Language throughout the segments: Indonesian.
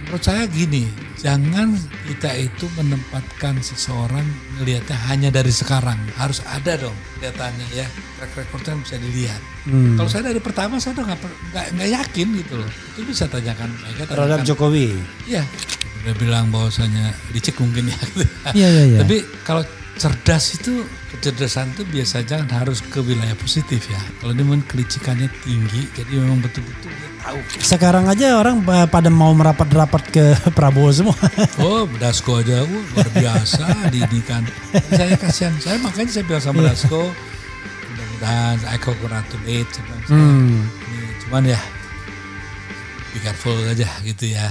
Menurut saya gini, jangan kita itu menempatkan seseorang melihatnya hanya dari sekarang. Harus ada dong kelihatannya ya, track recordnya bisa dilihat. Kalau saya dari pertama saya udah nggak yakin gitu loh. Itu bisa tanyakan mereka. Terhadap Jokowi. Iya, dia bilang bahwasanya dicek mungkin ya. Iya. Tapi kalau cerdas itu, kecerdasan itu biasanya harus ke wilayah positif ya. Kalau dia memang kelicikannya tinggi, jadi memang betul-betul dia tahu. Sekarang aja orang pada mau merapat-rapat ke Prabowo semua. Oh, Dasko aja luar biasa didikan. Saya kasihan, makanya saya bilang sama Dasko, mudah-mudahan I congratulate. Cuman ya, be careful aja gitu ya.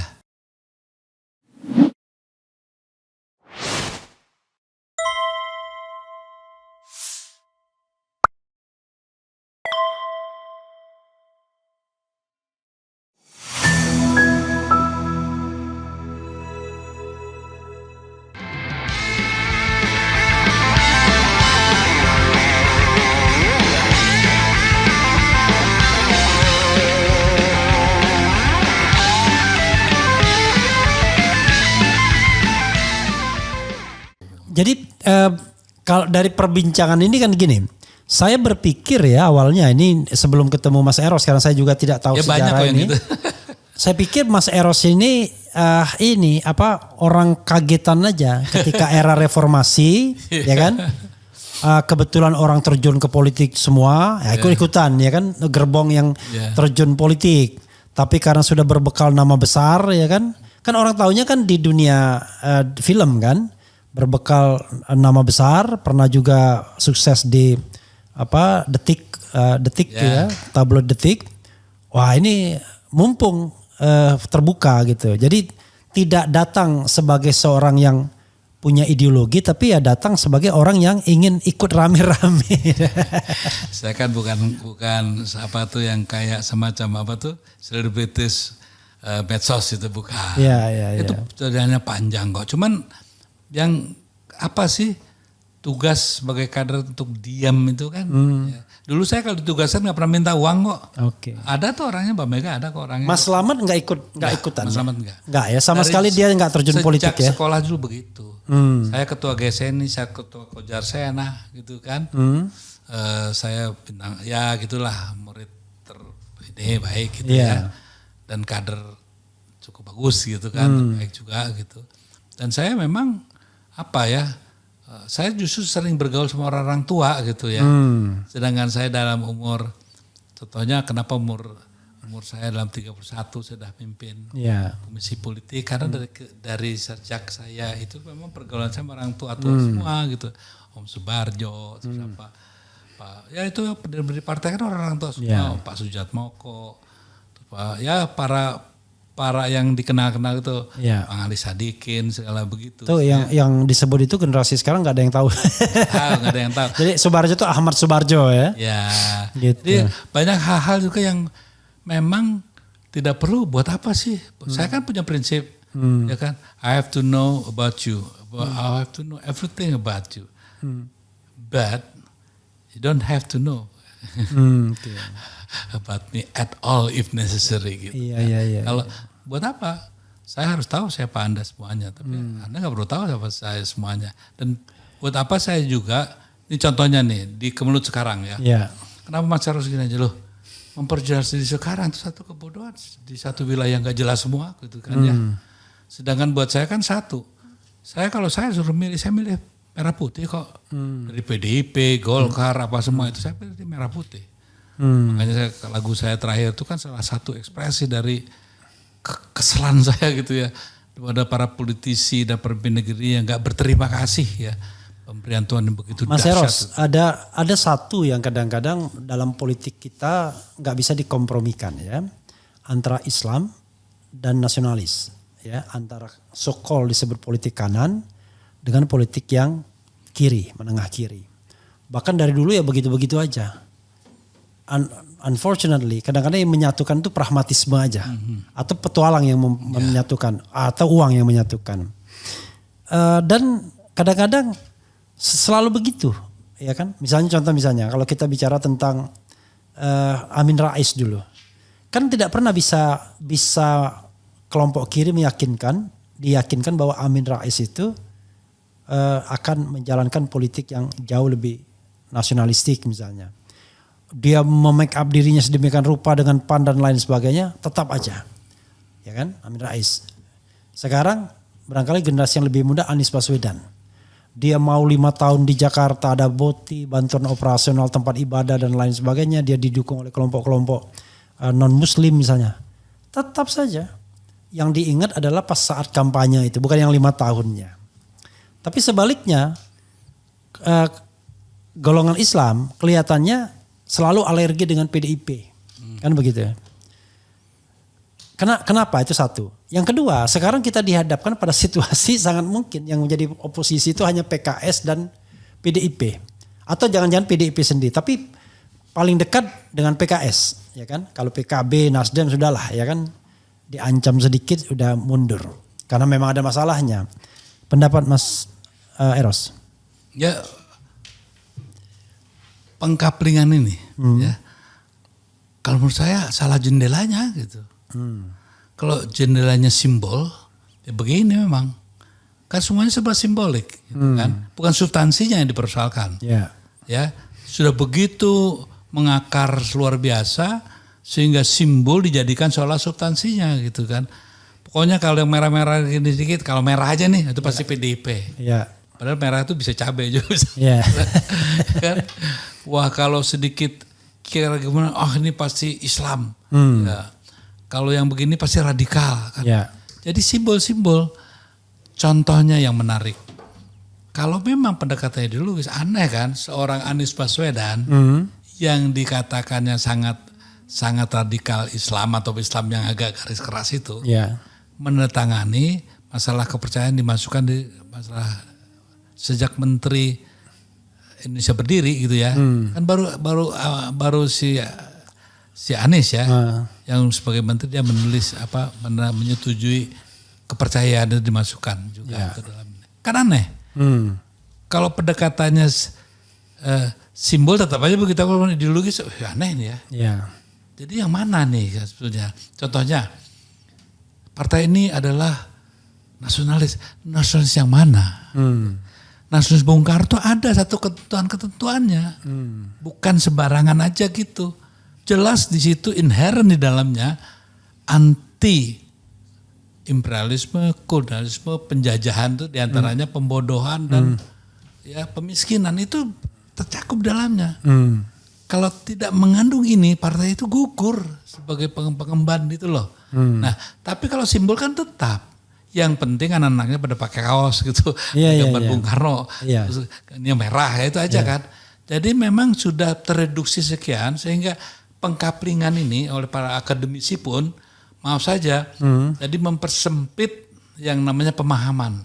Jadi kalau dari perbincangan ini kan gini, saya berpikir ya awalnya ini sebelum ketemu Mas Eros, karena saya juga tidak tahu Ya sejarah ini. gitu. Saya pikir Mas Eros ini orang kagetan aja ketika era reformasi, ya kan? Kebetulan orang terjun ke politik semua, ya ikut-ikutan ya kan, gerbong yang terjun politik. Tapi karena sudah berbekal nama besar ya kan orang taunya kan di dunia film kan, berbekal nama besar, pernah juga sukses di Detik ya, tabloid Detik. Wah ini mumpung terbuka gitu. Jadi tidak datang sebagai seorang yang punya ideologi, tapi ya datang sebagai orang yang ingin ikut rame-rame. Saya kan bukan apa tuh yang kayak semacam apa tuh selebritis medsos itu bukan. Iya. Itu perjalanannya panjang kok. Cuman yang apa sih tugas sebagai kader untuk diam itu kan? Ya. Dulu saya kalau ditugaskan nggak pernah minta uang kok. Oke. Ada tuh orangnya, Mbak Mega ada kok orangnya. Mas Slamet nggak ikutan? Mas Slamet nggak. Nggak ya, sama sekali dia nggak terjun politik ya. Sejak sekolah dulu begitu. Saya ketua GSNI, saya ketua Kojar Sena gitu kan. Saya bintang ya gitulah, murid ini baik gitu ya. Dan kader cukup bagus gitu kan, baik juga gitu. Dan saya memang saya justru sering bergaul sama orang tua gitu ya. Sedangkan saya dalam umur, contohnya kenapa umur saya dalam 31 sudah pimpin komisi politik, karena dari sejak saya itu memang pergaulan saya sama orang tua semua gitu. Om Subarjo, terus Pak ya itu pendiri partai kan orang tua semua, Pak Sujatmoko, ya para yang dikenal-kenal itu, Bang Ali Sadikin segala begitu. Tuh yang disebut itu generasi sekarang nggak ada yang tahu. Nggak ada yang tahu. Jadi Subarjo itu Ahmad Subarjo ya. Ya. Gitu. Jadi banyak hal-hal juga yang memang tidak perlu, buat apa sih? Saya kan punya prinsip, ya kan. I have to know about you, I have to know everything about you, but you don't have to know about me at all if necessary gitu. Iya. Kalau buat apa? Saya harus tahu siapa Anda semuanya, tapi Anda nggak perlu tahu siapa saya semuanya. Dan buat apa saya juga? Ini contohnya nih di Kemelut sekarang ya. Kenapa Mas harus gini aja loh? Memperjelas diri sekarang itu satu kebodohan di satu wilayah nggak jelas semua gitu kan ya. Sedangkan buat saya kan satu. Kalau saya suruh milih, saya milih merah putih kok. Dari PDIP, Golkar, apa semua itu saya pilih merah putih. Makanya lagu saya terakhir itu kan salah satu ekspresi dari kekesalan saya gitu ya. Kepada para politisi dan pemimpin negeri yang gak berterima kasih ya. Pemberian Tuhan yang begitu Mas dahsyat. Eros, ada satu yang kadang-kadang dalam politik kita gak bisa dikompromikan ya. Antara Islam dan nasionalis. Ya, antara so-called disebut politik kanan dengan politik yang kiri, menengah kiri. Bahkan dari dulu ya begitu-begitu aja. Unfortunately, kadang-kadang yang menyatukan itu pragmatisme aja. Atau petualang yang menyatukan. Atau uang yang menyatukan. Dan kadang-kadang selalu begitu. Ya kan? Misalnya kalau kita bicara tentang Amin Rais dulu. Kan tidak pernah bisa kelompok kiri diyakinkan bahwa Amin Rais itu akan menjalankan politik yang jauh lebih nasionalistik misalnya. Dia memake up dirinya sedemikian rupa dengan PAN dan lain sebagainya, tetap aja. Ya kan, Amin Rais. Sekarang barangkali generasi yang lebih muda Anies Baswedan. Dia mau 5 tahun di Jakarta, ada BOTI, bantuan operasional tempat ibadah dan lain sebagainya. Dia didukung oleh kelompok-kelompok non-muslim misalnya. Tetap saja. Yang diingat adalah pas saat kampanye itu, bukan yang 5 tahunnya. Tapi sebaliknya, golongan Islam kelihatannya selalu alergi dengan PDIP. Kan begitu ya. Kenapa? Itu satu. Yang kedua, sekarang kita dihadapkan pada situasi sangat mungkin yang menjadi oposisi itu hanya PKS dan PDIP. Atau jangan-jangan PDIP sendiri, tapi paling dekat dengan PKS, ya kan? Kalau PKB, Nasdem sudahlah, ya kan? Diancam sedikit udah mundur. Karena memang ada masalahnya. Pendapat Mas Eros? Ya, pengkaplingan ini, ya. Kalau menurut saya salah jendelanya gitu. Kalau jendelanya simbol, ya begini memang. Kan semuanya serba simbolik, gitu kan. Bukan substansinya yang dipersoalkan. Yeah. Ya, sudah begitu mengakar luar biasa sehingga simbol dijadikan seolah substansinya gitu kan. Pokoknya kalau yang merah-merah ini sedikit, kalau merah aja nih itu pasti PDIP. Yeah. Padahal merah itu bisa cabai juga. Yeah. Kan? Wah kalau sedikit kira gimana, ini pasti Islam. Ya. Kalau yang begini pasti radikal. Kan? Yeah. Jadi simbol-simbol, contohnya yang menarik. Kalau memang pendekatannya ideologis, aneh kan seorang Anies Baswedan yang dikatakannya sangat radikal Islam atau Islam yang agak garis keras itu, menandatangani masalah kepercayaan dimasukkan di masalah sejak Menteri Indonesia berdiri gitu ya, kan baru si Anies ya, yang sebagai menteri dia menulis menyetujui kepercayaan dan dimasukkan juga ke dalam. Kan aneh. Kalau pendekatannya simbol tetap aja begitu, kalau ideologis aneh nih ya. Jadi yang mana nih sebetulnya? Contohnya partai ini adalah nasionalis yang mana? Nasionalis Bung Karno ada satu ketentuannya, bukan sembarangan aja gitu. Jelas di situ inherent di dalamnya anti imperialisme, kolonialisme, penjajahan itu diantaranya pembodohan dan ya pemiskinan itu tercakup dalamnya. Kalau tidak mengandung ini partai itu gugur sebagai pengemban itu loh. Nah tapi kalau simbol kan tetap. Yang penting anak-anaknya pada pakai kaos gitu, gambar Bung Karno, terus ini merah ya itu aja kan. Jadi memang sudah tereduksi sekian sehingga pengkaplingan ini oleh para akademisi pun maaf saja, jadi mempersempit yang namanya pemahaman.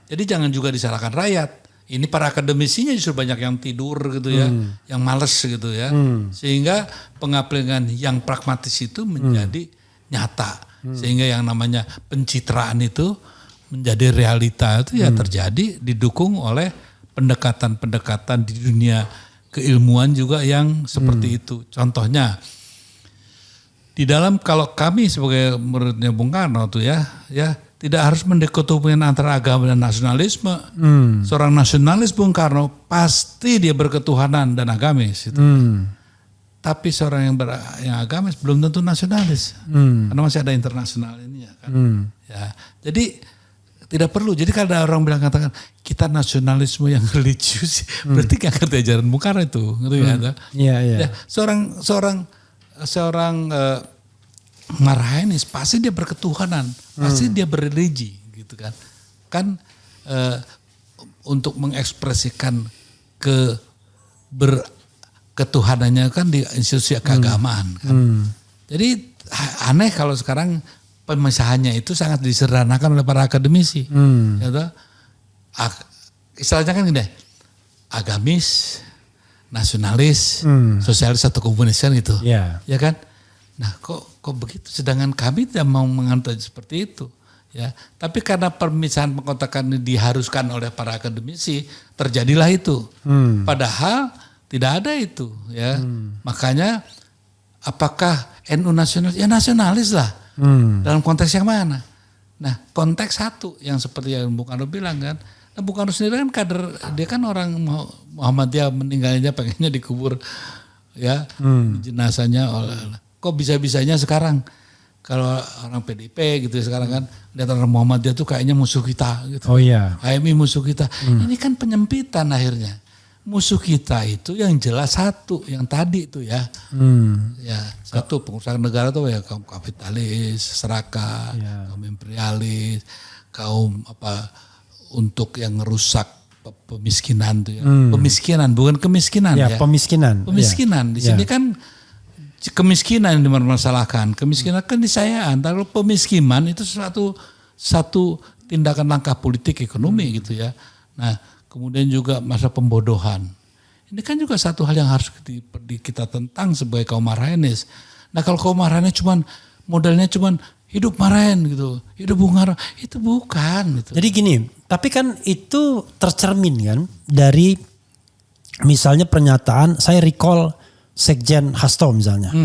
Jadi jangan juga disalahkan rakyat. Ini para akademisinya justru banyak yang tidur gitu ya, yang males gitu ya, sehingga pengkaplingan yang pragmatis itu menjadi nyata. Sehingga yang namanya pencitraan itu menjadi realita itu ya terjadi didukung oleh pendekatan-pendekatan di dunia keilmuan juga yang seperti itu. Contohnya di dalam kalau kami sebagai muridnya Bung Karno tuh ya tidak harus mendikotomikan antara agama dan nasionalisme. Seorang nasionalis Bung Karno pasti dia berketuhanan dan agamis itu. Tapi seorang yang agamis belum tentu nasionalis, karena masih ada internasional ini ya kan. Ya, jadi tidak perlu. Jadi kalau ada orang bilang katakan kita nasionalisme yang religius, berarti gak ngerti ajaran Bung Karno itu, gitu ya. Ya, seorang Marhainis pasti dia berketuhanan, pasti dia berreligi, gitu kan. Kan untuk mengekspresikan ketuhanannya kan di institusi keagamaan kan. Jadi aneh kalau sekarang pemisahannya itu sangat disederhanakan oleh para akademisi. Gitu. Istilahnya kan gini, agamis, nasionalis, sosialis atau komunis kan gitu. Ya kan? Nah kok begitu, sedangkan kami tidak mau menganut seperti itu. Ya, tapi karena pemisahan pengkotakan ini diharuskan oleh para akademisi, terjadilah itu. Padahal tidak ada itu ya. Makanya apakah NU nasionalis? Ya nasionalis lah. Dalam konteks yang mana? Nah, konteks satu yang seperti yang Bung Karno bilang kan. Nah, Bung Karno sendiri kan kader, dia kan orang Muhammadiyah, meninggalnya pengennya dikubur ya, jenazahnya. Kok bisa-bisanya sekarang kalau orang PDIP gitu sekarang kan lihat orang Muhammadiyah tuh kayaknya musuh kita gitu. Oh iya. HMI musuh kita. Ini kan penyempitan akhirnya. Musuh kita itu yang jelas satu, yang tadi itu ya. Ya, satu pengusaha negara tuh ya kaum kapitalis, serakah, kaum imperialis, kaum untuk yang ngerusak pemiskinan tuh ya. Pemiskinan bukan kemiskinan ya. Pemiskinan. Pemiskinan. Di sini kan kemiskinan yang dimasalahkan. Kemiskinan kan disayaan. Kalau pemiskinan itu satu tindakan langkah politik ekonomi gitu ya. Nah, kemudian juga masa pembodohan. Ini kan juga satu hal yang harus kita tentang sebagai kaum marhaenis. Nah, kalau kaum marhaenis modalnya cuman hidup marhaen gitu, hidup Bung Karno, itu bukan gitu. Jadi gini, tapi kan itu tercermin kan dari misalnya pernyataan, saya recall Sekjen Hasto misalnya.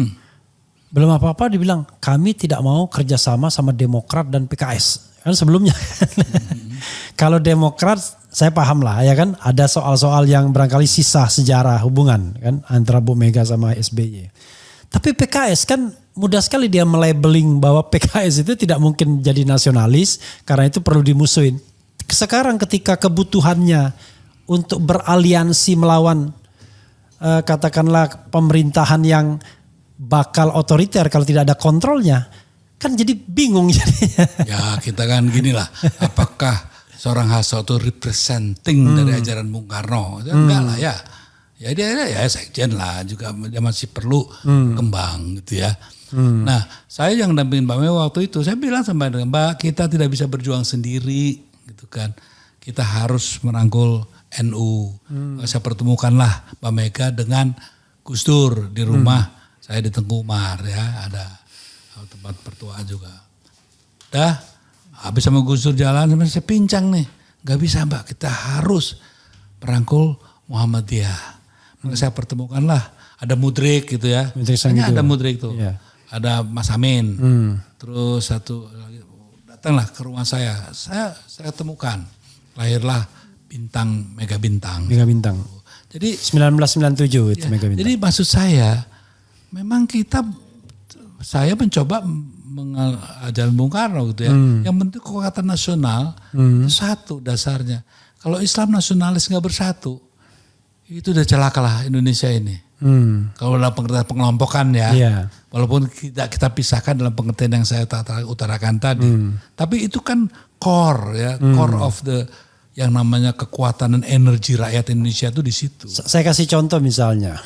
Belum apa-apa dibilang kami tidak mau kerjasama sama Demokrat dan PKS. Kan sebelumnya. Kalau Demokrat saya paham lah ya kan, ada soal-soal yang barangkali sisa sejarah hubungan kan antara Bu Mega sama SBY. Tapi PKS kan mudah sekali dia melabeling bahwa PKS itu tidak mungkin jadi nasionalis karena itu perlu dimusuhin. Sekarang ketika kebutuhannya untuk beraliansi melawan katakanlah pemerintahan yang bakal otoriter kalau tidak ada kontrolnya, kan jadi bingung jadinya. Ya kita kan gini lah, apakah seorang Hasto itu representing dari ajaran Bung Karno? Enggak lah ya. Ya dia ya sekjen lah, juga dia masih perlu kembang gitu ya. Nah, saya yang dampingin Mbak Mega waktu itu, saya bilang sama Mbak, kita tidak bisa berjuang sendiri gitu kan. Kita harus merangkul NU. Saya pertemukanlah Mbak Mega dengan Gus Dur di rumah saya di Tengku Umar ya, ada tempat pertuaan juga. Dah habis sama Gus Dur jalan, saya pincang nih. Gak bisa Mbak, kita harus merangkul Muhammadiyah. Maka saya pertemukanlah, ada Mudrik gitu ya. Hanya ada Mudrik tuh. Yeah. Ada Mas Amin. Terus satu datanglah ke rumah saya temukan. Lahirlah Mega Bintang. Mega Bintang. Jadi 1997 itu ya, Mega Bintang. Jadi maksud saya, memang saya mencoba ajaran Bung Karno gitu ya. Yang penting kekuatan nasional itu satu dasarnya. Kalau Islam nasionalis nggak bersatu, itu udah celaka lah Indonesia ini. Kalau dalam pengertian pengelompokan ya, walaupun kita pisahkan dalam pengertian yang saya utarakan tadi, tapi itu kan core ya, core of the yang namanya kekuatan dan energi rakyat Indonesia itu di situ. Saya kasih contoh misalnya,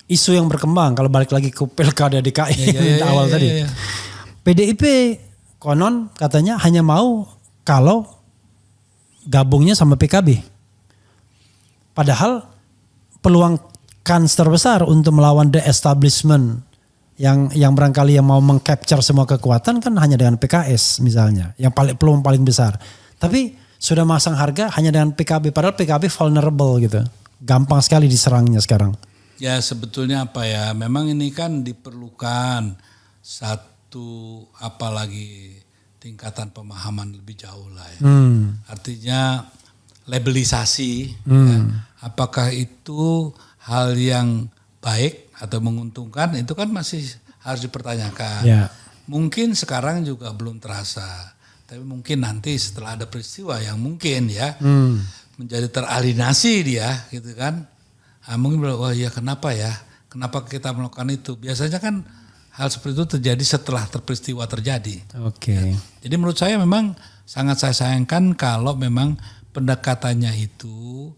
isu yang berkembang kalau balik lagi ke Pilkada DKI awal tadi. PDIP konon katanya hanya mau kalau gabungnya sama PKB. Padahal peluang kans terbesar untuk melawan the establishment yang barangkali yang mau mengcapture semua kekuatan kan hanya dengan PKS misalnya, yang peluang paling besar. Tapi sudah masang harga hanya dengan PKB, padahal PKB vulnerable gitu. Gampang sekali diserangnya sekarang. Ya sebetulnya apa ya, memang ini kan diperlukan satu apalagi tingkatan pemahaman lebih jauh lah ya. Artinya labelisasi, ya, apakah itu hal yang baik atau menguntungkan, itu kan masih harus dipertanyakan. Yeah. Mungkin sekarang juga belum terasa, tapi mungkin nanti setelah ada peristiwa yang mungkin ya menjadi teralinasi dia gitu kan. Nah, mungkin wah ya kenapa kita melakukan itu. Biasanya kan hal seperti itu terjadi setelah peristiwa terjadi. Oke. Ya. Jadi menurut saya memang sangat saya sayangkan kalau memang pendekatannya itu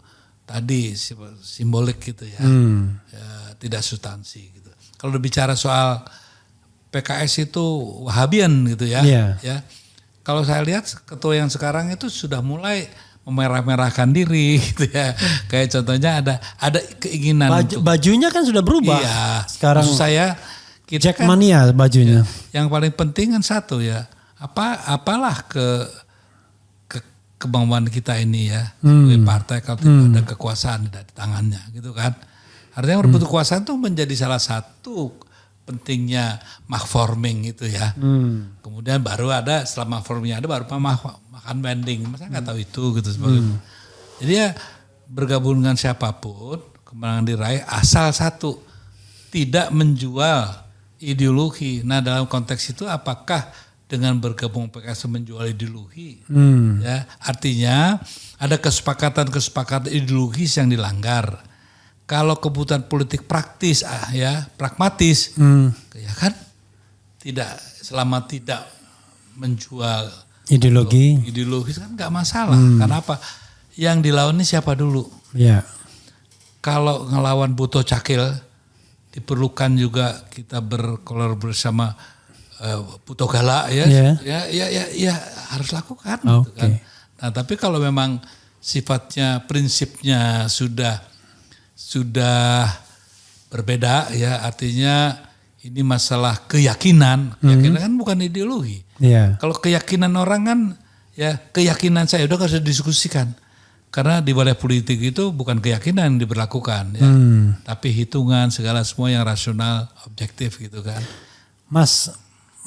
tadi simbolik gitu ya, tidak substansi gitu. Kalau bicara soal PKS itu Wahabian gitu ya, ya. Kalau saya lihat ketua yang sekarang itu sudah mulai memerah-merahkan diri gitu ya. Kayak contohnya ada keinginan bajunya kan sudah berubah. Iya. Sekarang maksud saya kita Jackmania bajunya. Ya, yang paling penting kan satu ya. Apalah kemauan kita ini ya sebagai partai kalau tidak ada kekuasaan di tangannya gitu kan. Artinya merebut kekuasaan itu menjadi salah satu pentingnya mark-forming itu ya. Kemudian baru ada setelah mark-forming ada baru makan bending. Masa nggak tahu itu gitu sebagainya. Jadi ya bergabung dengan siapapun kemenangan diraih asal satu tidak menjual ideologi. Nah dalam konteks itu apakah dengan bergabung PKS menjual ideologi? Ya artinya ada kesepakatan ideologis yang dilanggar. Kalau kebutuhan politik praktis ya pragmatis, ya kan tidak selama tidak menjual ideologis kan nggak masalah. Karena apa? Yang dilawan ini siapa dulu? Ya. Kalau ngelawan butuh cakil, diperlukan juga kita berkolaborasi bersama butuh galak ya. Ya harus lakukan. Gitu kan. Nah tapi kalau memang sifatnya prinsipnya sudah berbeda ya artinya ini masalah keyakinan kan bukan ideologi. Kalau keyakinan orang kan ya keyakinan saya udah gak usah diskusikan karena di wilayah politik itu bukan keyakinan yang diberlakukan ya tapi hitungan segala semua yang rasional objektif gitu kan. Mas,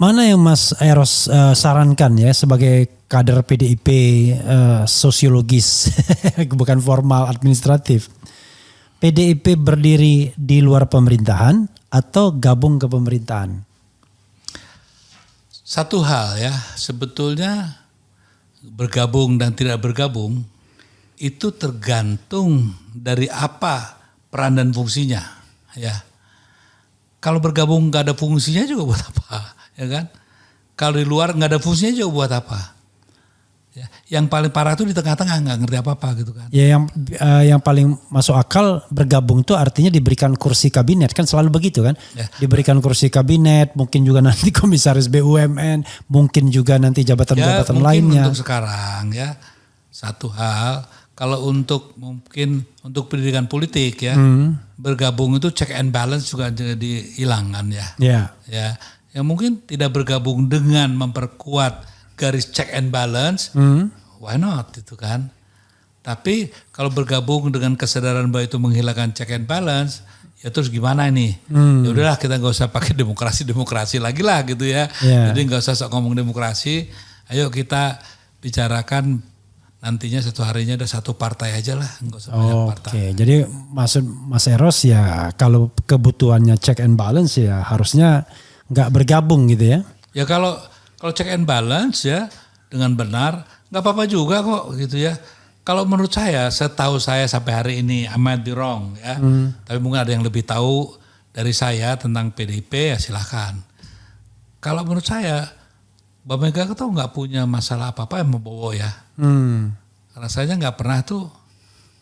mana yang Mas Eros sarankan ya sebagai kader PDIP sosiologis bukan formal administratif? PDIP berdiri di luar pemerintahan atau gabung ke pemerintahan? Satu hal ya, sebetulnya bergabung dan tidak bergabung itu tergantung dari apa peran dan fungsinya ya. Kalau bergabung nggak ada fungsinya juga buat apa ya kan? Kalau di luar nggak ada fungsinya juga buat apa? Ya, yang paling parah itu di tengah-tengah nggak ngerti apa-apa gitu kan. Ya yang paling masuk akal bergabung itu artinya diberikan kursi kabinet kan selalu begitu kan. Ya. Diberikan kursi kabinet mungkin juga nanti komisaris BUMN mungkin juga nanti jabatan-jabatan lainnya. Untuk sekarang ya satu hal kalau mungkin untuk pendidikan politik ya bergabung itu check and balance juga jadi hilang kan ya. Ya yang mungkin tidak bergabung dengan memperkuat garis check and balance, why not itu kan. Tapi kalau bergabung dengan kesadaran bahwa itu menghilangkan check and balance, ya terus gimana nih? Ya udahlah kita nggak usah pakai demokrasi lagi lah gitu ya. Jadi nggak usah sok ngomong demokrasi, ayo kita bicarakan nantinya satu harinya ada satu partai aja lah, nggak usah banyak partai. Oke, jadi maksud Mas Eros ya kalau kebutuhannya check and balance ya harusnya nggak bergabung gitu ya? Ya kalau check and balance ya dengan benar nggak apa-apa juga kok gitu ya. Kalau menurut saya, setahu saya sampai hari ini I might be wrong ya. Tapi mungkin ada yang lebih tahu dari saya tentang PDIP ya silahkan. Kalau menurut saya Mbak Mega itu nggak punya masalah apa-apa yang membawa ya. Rasanya nggak pernah tuh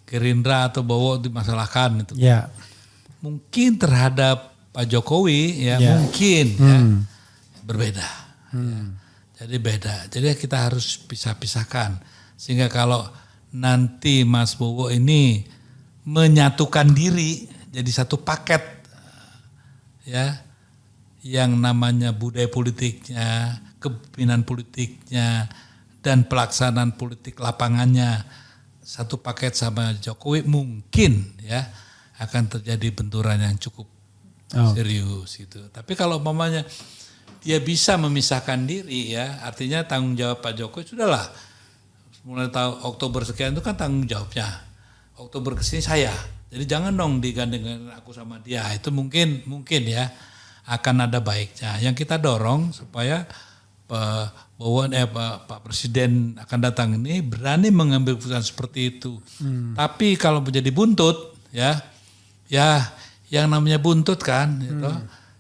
Gerindra atau Bowo dimasalahkan itu. Yeah. Mungkin terhadap Pak Jokowi ya mungkin ya berbeda. Jadi beda. Jadi kita harus pisah-pisahkan. Sehingga kalau nanti Mas Bowo ini menyatukan diri jadi satu paket ya yang namanya budaya politiknya, kepemimpinan politiknya dan pelaksanaan politik lapangannya satu paket sama Jokowi mungkin ya akan terjadi benturan yang cukup serius gitu. Tapi kalau umpamanya dia bisa memisahkan diri ya, artinya tanggung jawab Pak Jokowi sudahlah. Mulai tahun Oktober sekian itu kan tanggung jawabnya. Oktober kesini saya. Jadi jangan dong digandengkan aku sama dia. Itu mungkin ya akan ada baiknya. Yang kita dorong supaya Pak Presiden akan datang ini berani mengambil keputusan seperti itu. Tapi kalau menjadi buntut ya yang namanya buntut kan gitu.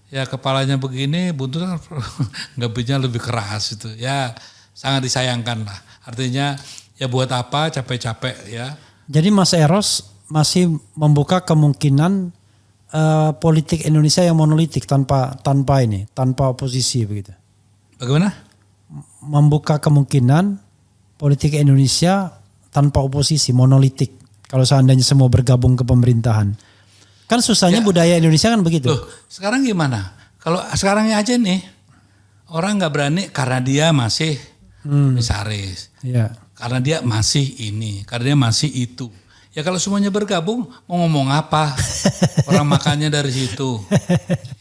Ya kepalanya begini, buntut kan nggak bisa lebih keras itu. Ya sangat disayangkan lah. Artinya ya buat apa capek-capek ya. Jadi Mas Eros masih membuka kemungkinan politik Indonesia yang monolitik tanpa oposisi begitu. Bagaimana? Membuka kemungkinan politik Indonesia tanpa oposisi monolitik. Kalau seandainya semua bergabung ke pemerintahan. Kan susahnya budaya Indonesia kan begitu. Loh, sekarang gimana? Kalau sekarangnya aja nih, orang nggak berani karena dia masih komisaris. Karena dia masih ini, karena dia masih itu. Ya kalau semuanya bergabung mau ngomong apa? Orang makannya dari situ,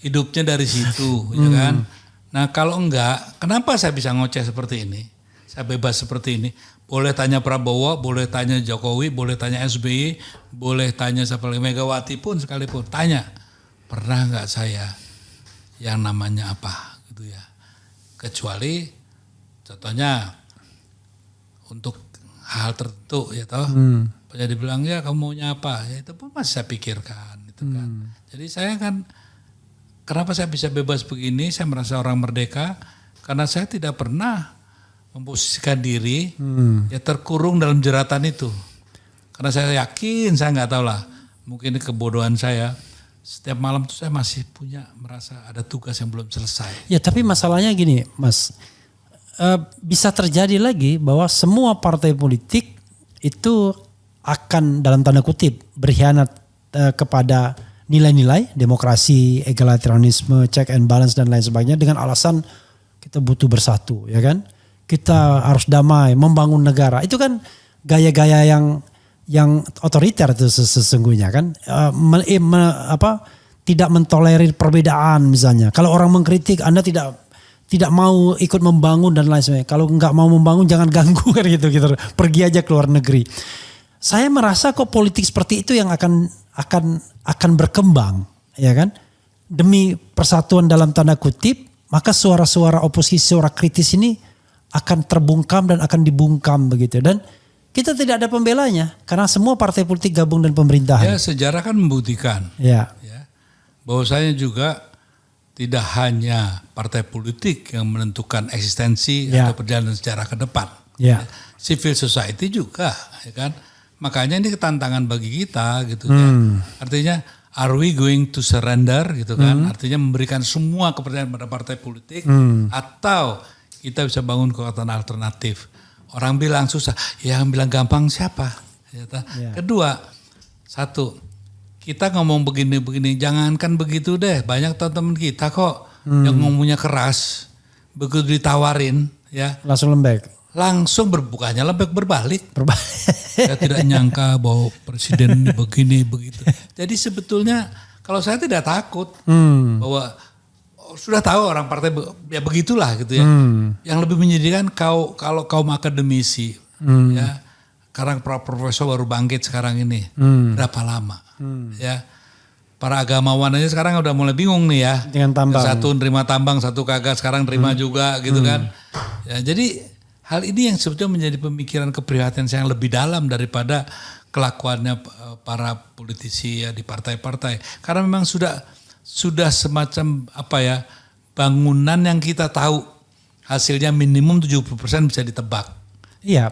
hidupnya dari situ, ya kan? Nah kalau enggak, kenapa saya bisa ngoceh seperti ini? Saya bebas seperti ini. Boleh tanya Prabowo, boleh tanya Jokowi, boleh tanya SBY, boleh tanya siapa lagi, Megawati pun sekalipun. Tanya, pernah nggak saya yang namanya apa gitu ya? Kecuali contohnya untuk hal tertentu ya toh. Jadi bilang ya kamu maunya apa? Ya itu pun masih saya pikirkan gitu kan. Jadi saya kan kenapa saya bisa bebas begini? Saya merasa orang merdeka karena saya tidak pernah memposisikan diri ya terkurung dalam jeratan itu. Karena saya yakin, saya nggak tahu lah, mungkin ini kebodohan saya. Setiap malam tuh saya masih punya merasa ada tugas yang belum selesai. Ya tapi masalahnya gini, Mas, bisa terjadi lagi bahwa semua partai politik itu akan dalam tanda kutip berkhianat kepada nilai-nilai demokrasi, egalitarianisme, check and balance dan lain sebagainya dengan alasan kita butuh bersatu, ya kan? Kita harus damai, membangun negara. Itu kan gaya-gaya yang otoriter itu sesungguhnya kan. Tidak mentolerir perbedaan misalnya. Kalau orang mengkritik, Anda tidak mau ikut membangun dan lain sebagainya. Kalau nggak mau membangun jangan ganggu kan gitu. Pergi aja ke luar negeri. Saya merasa kok politik seperti itu yang akan berkembang, ya kan? Demi persatuan dalam tanda kutip, maka suara-suara oposisi, suara kritis ini akan terbungkam dan akan dibungkam begitu. Dan kita tidak ada pembelanya karena semua partai politik gabung dan pemerintahan. Ya sejarah kan membuktikan. Ya. Bahwasanya juga tidak hanya partai politik yang menentukan eksistensi atau perjalanan sejarah ke depan. Ya. Civil society juga, ya kan? Makanya ini tantangan bagi kita gitu ya. Artinya are we going to surrender gitu kan? Artinya memberikan semua kepercayaan pada partai politik atau kita bisa bangun kekuatan alternatif. Orang bilang susah, yang bilang gampang siapa? Kedua, satu, kita ngomong begini-begini, jangankan begitu deh. Banyak teman-teman kita kok yang ngomongnya keras, begitu ditawarin ya langsung lembek. Langsung berbukanya lembek berbalik. Saya tidak nyangka bahwa presiden ini begini begitu. Jadi sebetulnya kalau saya tidak takut bahwa sudah tahu orang partai ya begitulah gitu ya. Yang lebih menyedihkan kalau kaum akademisi ya, sekarang profesor baru bangkit sekarang ini berapa lama ya. Para agamawan aja sekarang udah mulai bingung nih ya. Dengan tambang. Satu nerima tambang, satu kagak, sekarang nerima juga gitu kan. Ya, jadi hal ini yang sebetulnya menjadi pemikiran keprihatinan saya yang lebih dalam daripada kelakuannya para politisi ya di partai-partai. Karena memang sudah semacam apa ya, bangunan yang kita tahu hasilnya minimum 70% bisa ditebak. Iya,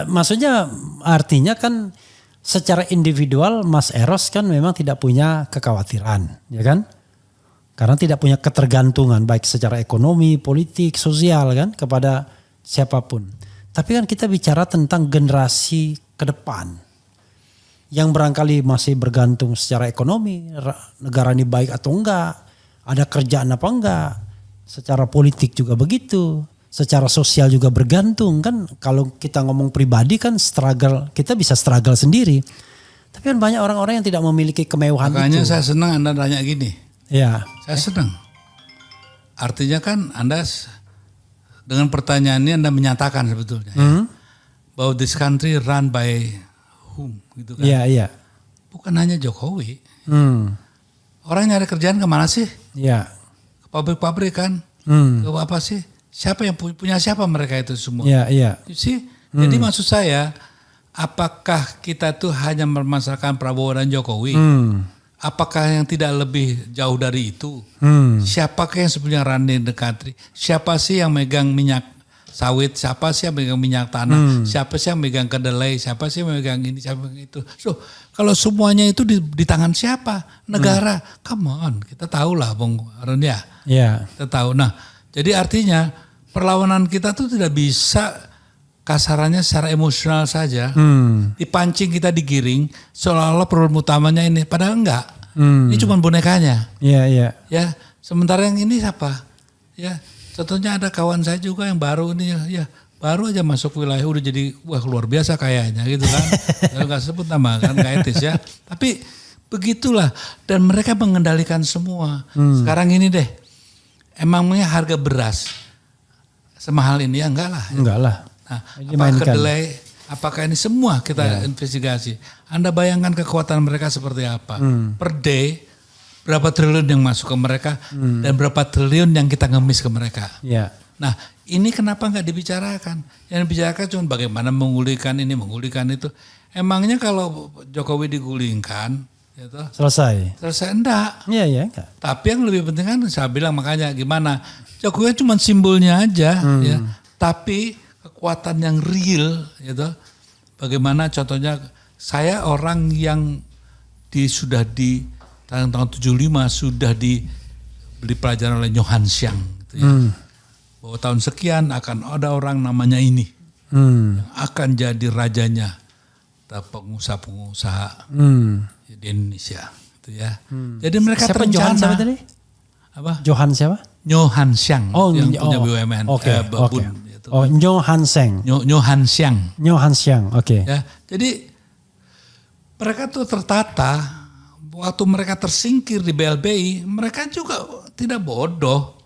maksudnya artinya kan secara individual Mas Eros kan memang tidak punya kekhawatiran, ya kan? Karena tidak punya ketergantungan baik secara ekonomi, politik, sosial kan kepada siapapun. Tapi kan kita bicara tentang generasi ke depan yang barangkali masih bergantung secara ekonomi, negara ini baik atau enggak, ada kerjaan apa enggak, secara politik juga begitu, secara sosial juga bergantung kan. Kalau kita ngomong pribadi kan struggle, kita bisa struggle sendiri. Tapi kan banyak orang-orang yang tidak memiliki kemewahan. Makanya itu. saya senang Anda nanya gini. Ya. Saya senang. Artinya kan Anda dengan pertanyaan ini Anda menyatakan sebetulnya ya, bahwa this country run by whom gitu kan. Iya, iya. Bukan hanya Jokowi. Orang nyari kerjaan kemana sih? Iya. Ke pabrik-pabrik kan. Ke apa sih? Siapa yang punya siapa mereka itu semua? Iya, iya. Jadi maksud saya, apakah kita tuh hanya memasarkan Prabowo dan Jokowi? Apakah yang tidak lebih jauh dari itu? Siapakah yang sebenarnya running the country? Siapa sih yang megang minyak sawit? Siapa sih yang megang minyak tanah? Siapa sih yang megang kedelai? Siapa sih yang megang ini? Siapa yang itu? So, kalau semuanya itu di tangan siapa? Negara. Come on, kita tahu lah Bung Arun ya. Iya. Kita tahu. Nah, jadi artinya perlawanan kita tuh tidak bisa kasarannya secara emosional saja, dipancing kita digiring, seolah-olah problem utamanya ini, padahal enggak. Ini cuma bonekanya. Iya, iya. Ya, sementara yang ini siapa? Ya, contohnya ada kawan saya juga yang baru ini ya, baru aja masuk wilayah udah jadi wah luar biasa kayaknya gitu kan. Kalau nggak sebut nama kan nggak etis ya. Tapi begitulah dan mereka mengendalikan semua. Sekarang ini deh, emangnya harga beras semahal ini ya enggak lah. Enggak lah. Nah, apakah kedelai, apakah ini semua kita investigasi. Anda bayangkan kekuatan mereka seperti apa. Per day berapa triliun yang masuk ke mereka dan berapa triliun yang kita ngemis ke mereka. Ya. Nah ini kenapa nggak dibicarakan? Yang dibicarakan cuma bagaimana menggulingkan ini, menggulingkan itu. Emangnya kalau Jokowi digulingkan, gitu, selesai enggak? Iya enggak. Tapi yang lebih penting kan saya bilang makanya gimana, Jokowi cuma simbolnya aja, ya. Tapi kekuatan yang real, gitu. Bagaimana contohnya saya orang yang sudah di tahun 75 sudah diberi pelajaran oleh Johan Xiang, gitu ya. Bahwa tahun sekian akan ada orang namanya ini yang akan jadi rajanya pengusaha-pengusaha di Indonesia, gitu ya. Jadi mereka siapa terencana. Johan siapa tadi? Apa? Johan siapa? Johan Xiang yang punya BUMN. Okay. Gitu. Johan Xiang. Johan Xiang. Johan Xiang, oke. Ya, jadi mereka tuh tertata. Waktu mereka tersingkir di BLBI, mereka juga tidak bodoh.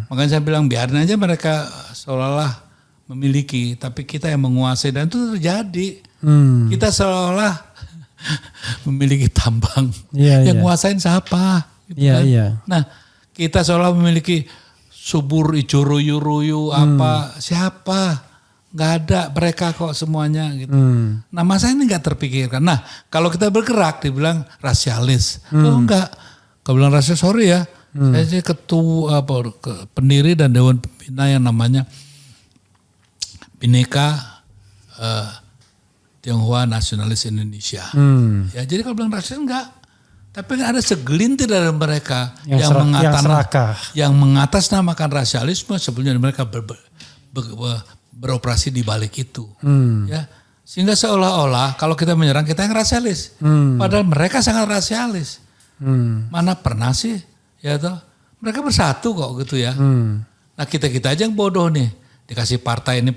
Makanya saya bilang biarin aja mereka seolah-olah memiliki, tapi kita yang menguasai dan itu terjadi. Kita seolah-olah memiliki tambang, yang nguasain siapa? Gitu kan? Nah, kita seolah memiliki subur ijo ruyu apa siapa? Nggak ada, mereka kok semuanya gitu. Nah masa ini nggak terpikirkan. Nah kalau kita bergerak dibilang rasialis. Oh enggak, kalau bilang rasialis sorry ya. Saya sih ketua pendiri dan Dewan Pembina yang namanya Bhinneka Tionghoa Nasionalis Indonesia. Ya jadi kalau bilang rasialis enggak. Tapi kan ada segelintir dari mereka yang mengatasnamakan rasialisme sebelumnya mereka beroperasi di balik itu, ya sehingga seolah-olah kalau kita menyerang kita yang rasialis, padahal mereka sangat rasialis. Mana pernah sih, ya toh mereka bersatu kok gitu ya. Nah kita aja yang bodoh nih, dikasih partai ini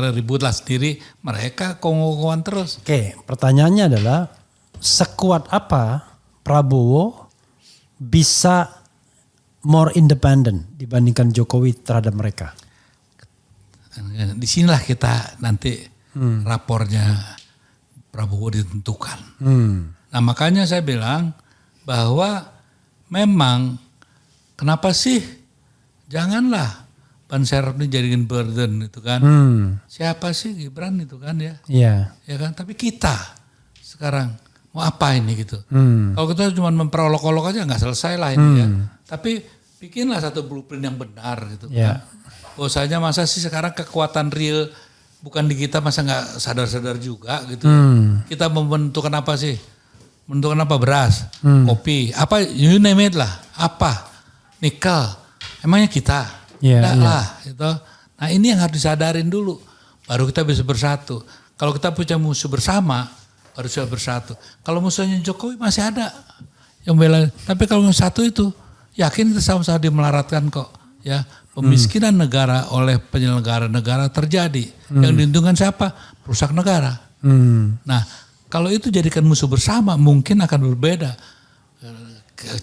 ributlah sendiri, mereka kongkowan terus. Oke, pertanyaannya adalah sekuat apa Prabowo bisa more independent dibandingkan Jokowi terhadap mereka? Di sinilah kita nanti rapornya Prabowo ditentukan. Nah makanya saya bilang bahwa memang kenapa sih janganlah Ban Serap ini jadikan burden itu kan. Siapa sih Gibran itu kan ya. Iya. Ya kan, tapi kita sekarang mau apa ini gitu. Kalau kita cuma memperolok-olok aja nggak selesai lah ini ya. Tapi bikinlah satu blueprint yang benar gitu kan. Bahwasanya masa sih sekarang kekuatan real bukan di kita, masa nggak sadar-sadar juga gitu. Kita menentukan apa sih? Menentukan apa? Beras, kopi, apa you name it lah. Apa? Nikel. Emangnya kita? Enggak lah gitu. Nah ini yang harus disadarin dulu. Baru kita bisa bersatu. Kalau kita punya musuh bersama, baru bisa bersatu. Kalau musuhnya Jokowi masih ada yang bela. Tapi kalau satu itu, yakin kita sama-sama dimelaratkan kok. Ya. Pemiskinan negara oleh penyelenggara negara terjadi. Yang diuntungkan siapa? Perusak negara. Nah kalau itu jadikan musuh bersama mungkin akan berbeda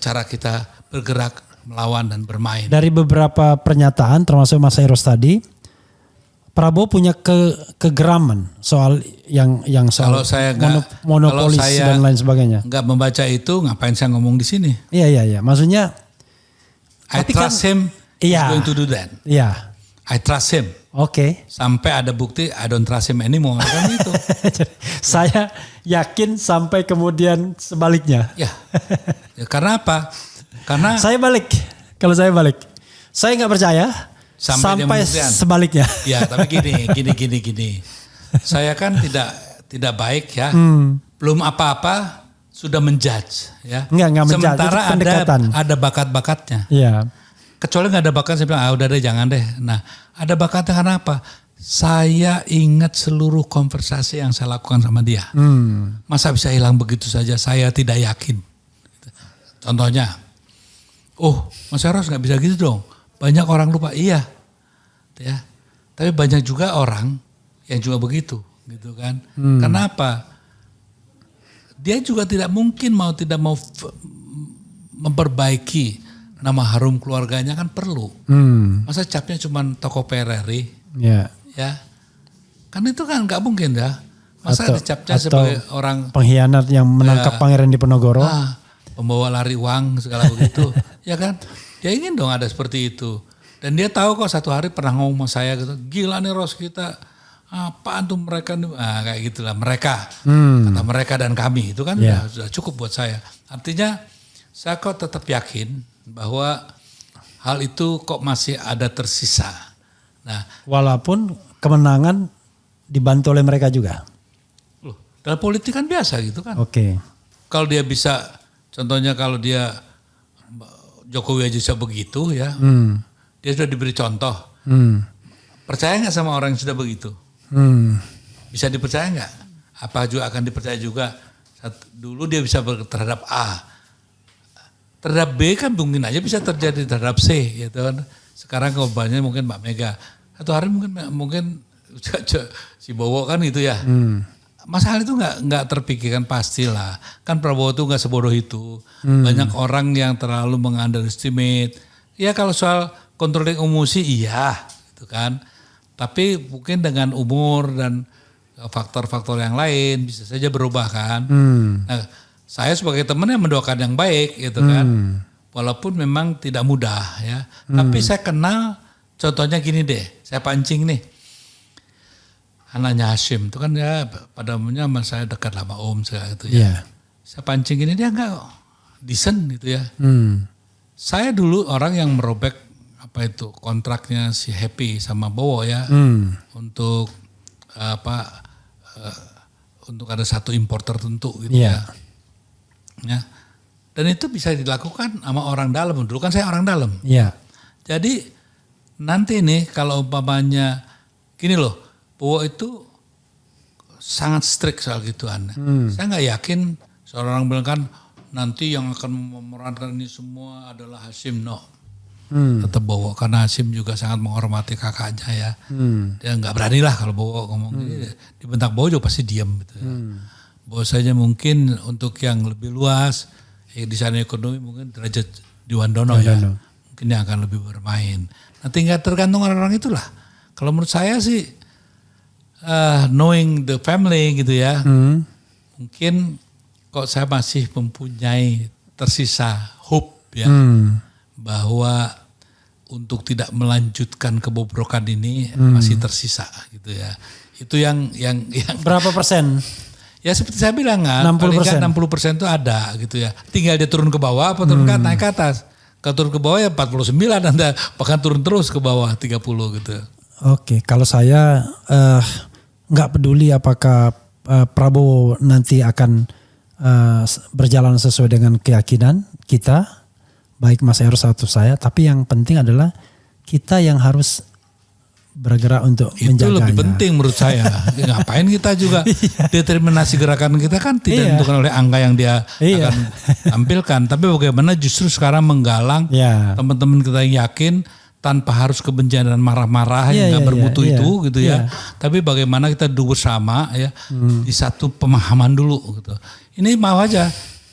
cara kita bergerak, melawan dan bermain. Dari beberapa pernyataan termasuk Mas Eros tadi, Prabowo punya kegeraman soal yang soal monopolis dan lain sebagainya. Enggak membaca itu, ngapain saya ngomong di sini? Iya. Maksudnya I trust him. Iya. Going to do that. Iya. I trust him. Oke. Sampai ada bukti I don't trust him anymore kan itu. Saya yakin sampai kemudian sebaliknya. Ya karena apa? Karena saya balik. Kalau saya balik, saya nggak percaya sampai sebaliknya. Ya tapi gini. Saya kan tidak baik ya. Belum apa-apa sudah menjudge ya. Enggak menjudge. Sementara ada bakat-bakatnya. Iya. Kecuali nggak ada bakat, saya bilang udah deh jangan deh. Nah ada bakatnya karena apa? Saya ingat seluruh konversasi yang saya lakukan sama dia. Masa bisa hilang begitu saja? Saya tidak yakin. Contohnya, Mas Eros nggak bisa gitu dong. Banyak orang lupa. Iya, ya. Tapi banyak juga orang yang juga begitu, gitu kan. Kenapa? Dia juga tidak mau memperbaiki nama harum keluarganya kan perlu. Masa capnya cuma toko PRRI? Ya. Kan itu kan nggak mungkin ya. Masa dicapnya sebagai orang pengkhianat yang menangkap Pangeran Diponegoro? Pembawa lari uang segala begitu. Ya kan? Dia ingin dong ada seperti itu. Dan dia tahu kok satu hari pernah ngomong sama saya gitu, gila nih Ros kita, apaan tuh mereka, kayak gitulah mereka, kata mereka dan kami itu kan sudah cukup buat saya. Artinya saya kok tetap yakin bahwa hal itu kok masih ada tersisa. Nah, walaupun kemenangan dibantu oleh mereka juga. Loh, dalam politik kan biasa gitu kan. Oke. Kalau dia bisa, contohnya kalau dia Jokowi aja bisa begitu ya, dia sudah diberi contoh. Percaya nggak sama orang yang sudah begitu? Bisa dipercaya nggak? Apa juga akan dipercaya juga? Dulu dia bisa terhadap A, terhadap B kan mungkin aja bisa terjadi terhadap C, gitu kan. Sekarang korbannya mungkin Mbak Mega. Satu hari mungkin si Bowo kan gitu ya. Masalah itu nggak terpikirkan pastilah. Kan Prabowo itu nggak sebodoh itu. Banyak orang yang terlalu mengunderestimate. Ya kalau soal controlling emosi iya, gitu kan. Tapi mungkin dengan umur dan faktor-faktor yang lain bisa saja berubah kan. Nah, saya sebagai teman yang mendoakan yang baik gitu kan. Walaupun memang tidak mudah ya. Tapi saya kenal contohnya gini deh. Saya pancing nih. Anaknya Hashim itu kan ya pada umumnya sama saya dekat sama Om segala gitu ya. Saya pancing gini dia enggak decent gitu ya. Saya dulu orang yang merobek kontraknya si Happy sama Bowo ya untuk untuk ada satu impor tertentu gitu ya. Dan itu bisa dilakukan sama orang dalam. Dulu kan saya orang dalam. Jadi nanti nih kalau umpamanya gini loh, Bowo itu sangat strict soal gituan. Saya nggak yakin seorang bilang kan nanti yang akan memerankan ini semua adalah Hashim. No. Tetap Bowo karena Hashim juga sangat menghormati kakaknya ya. Dia nggak berani lah kalau Bowo ngomong dibentak Bowo juga pasti diam gitu ya. Bahwasanya mungkin untuk yang lebih luas desain ekonomi mungkin derajat Diwandono ya. Mungkin yang akan lebih bermain. Nah tinggal tergantung orang-orang itulah. Kalau menurut saya sih knowing the family gitu ya. Mungkin kok saya masih mempunyai tersisa hope ya. Bahwa untuk tidak melanjutkan kebobrokan ini masih tersisa gitu ya. Itu yang berapa persen? Ya seperti saya bilang kan, 60%. 60% itu ada gitu ya. Tinggal dia turun ke bawah apa turun naik ke atas. Kalau turun ke bawah ya 49, Anda bahkan turun terus ke bawah 30 gitu. Oke, kalau saya nggak peduli apakah Prabowo nanti akan berjalan sesuai dengan keyakinan kita, baik Mas Eros atau saya, tapi yang penting adalah kita yang harus bergerak untuk menjaganya. Itu lebih penting menurut saya. Ngapain kita juga determinasi gerakan kita kan tidak ditentukan oleh angka yang dia akan tampilkan, tapi bagaimana justru sekarang menggalang teman-teman kita yang yakin tanpa harus kebencian dan marah-marah yang nggak bermutu itu gitu ya. Tapi bagaimana kita duduk bersama ya di satu pemahaman dulu gitu. Ini mau aja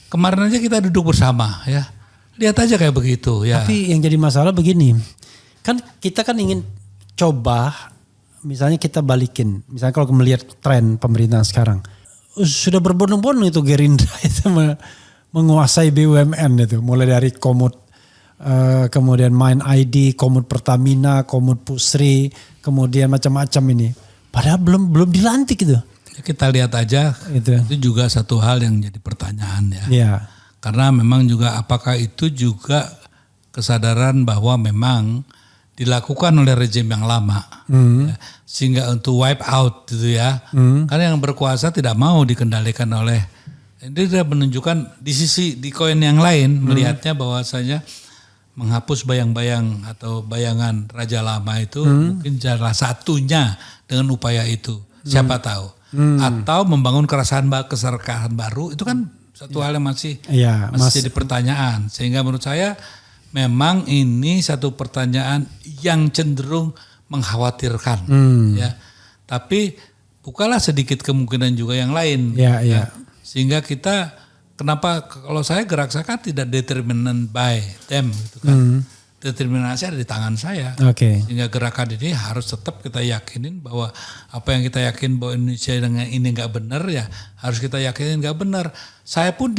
kemarin aja kita duduk bersama ya. Lihat aja kayak begitu ya. Tapi yang jadi masalah begini, kan kita kan ingin coba, misalnya kita balikin, misalnya kalau melihat tren pemerintahan sekarang, sudah berbondong-bondong itu Gerindra itu menguasai BUMN itu, mulai dari Komut, kemudian Main ID, Komut Pertamina, Komut Pusri, kemudian macam-macam ini. Padahal belum dilantik itu. Kita lihat aja, itu juga satu hal yang jadi pertanyaan ya. Karena memang juga apakah itu juga kesadaran bahwa memang dilakukan oleh rejim yang lama. Ya, sehingga untuk wipe out gitu ya. Karena yang berkuasa tidak mau dikendalikan oleh, ini sudah menunjukkan di koin yang lain melihatnya bahwasanya menghapus bayang-bayang atau bayangan raja lama itu mungkin salah satunya dengan upaya itu. Siapa tahu. Atau membangun keserakahan baru itu kan satu hal yang masih jadi pertanyaan. Sehingga menurut saya memang ini satu pertanyaan yang cenderung mengkhawatirkan, ya. Tapi bukalah sedikit kemungkinan juga yang lain, ya. Sehingga kita, kenapa kalau saya gerak saya kan tidak determined by them, gitu kan. Determinasi ada di tangan saya. Sehingga gerakan ini harus tetap kita yakinin bahwa apa yang kita yakin bahwa Indonesia dengan ini nggak benar, ya harus kita yakinin nggak benar. Saya pun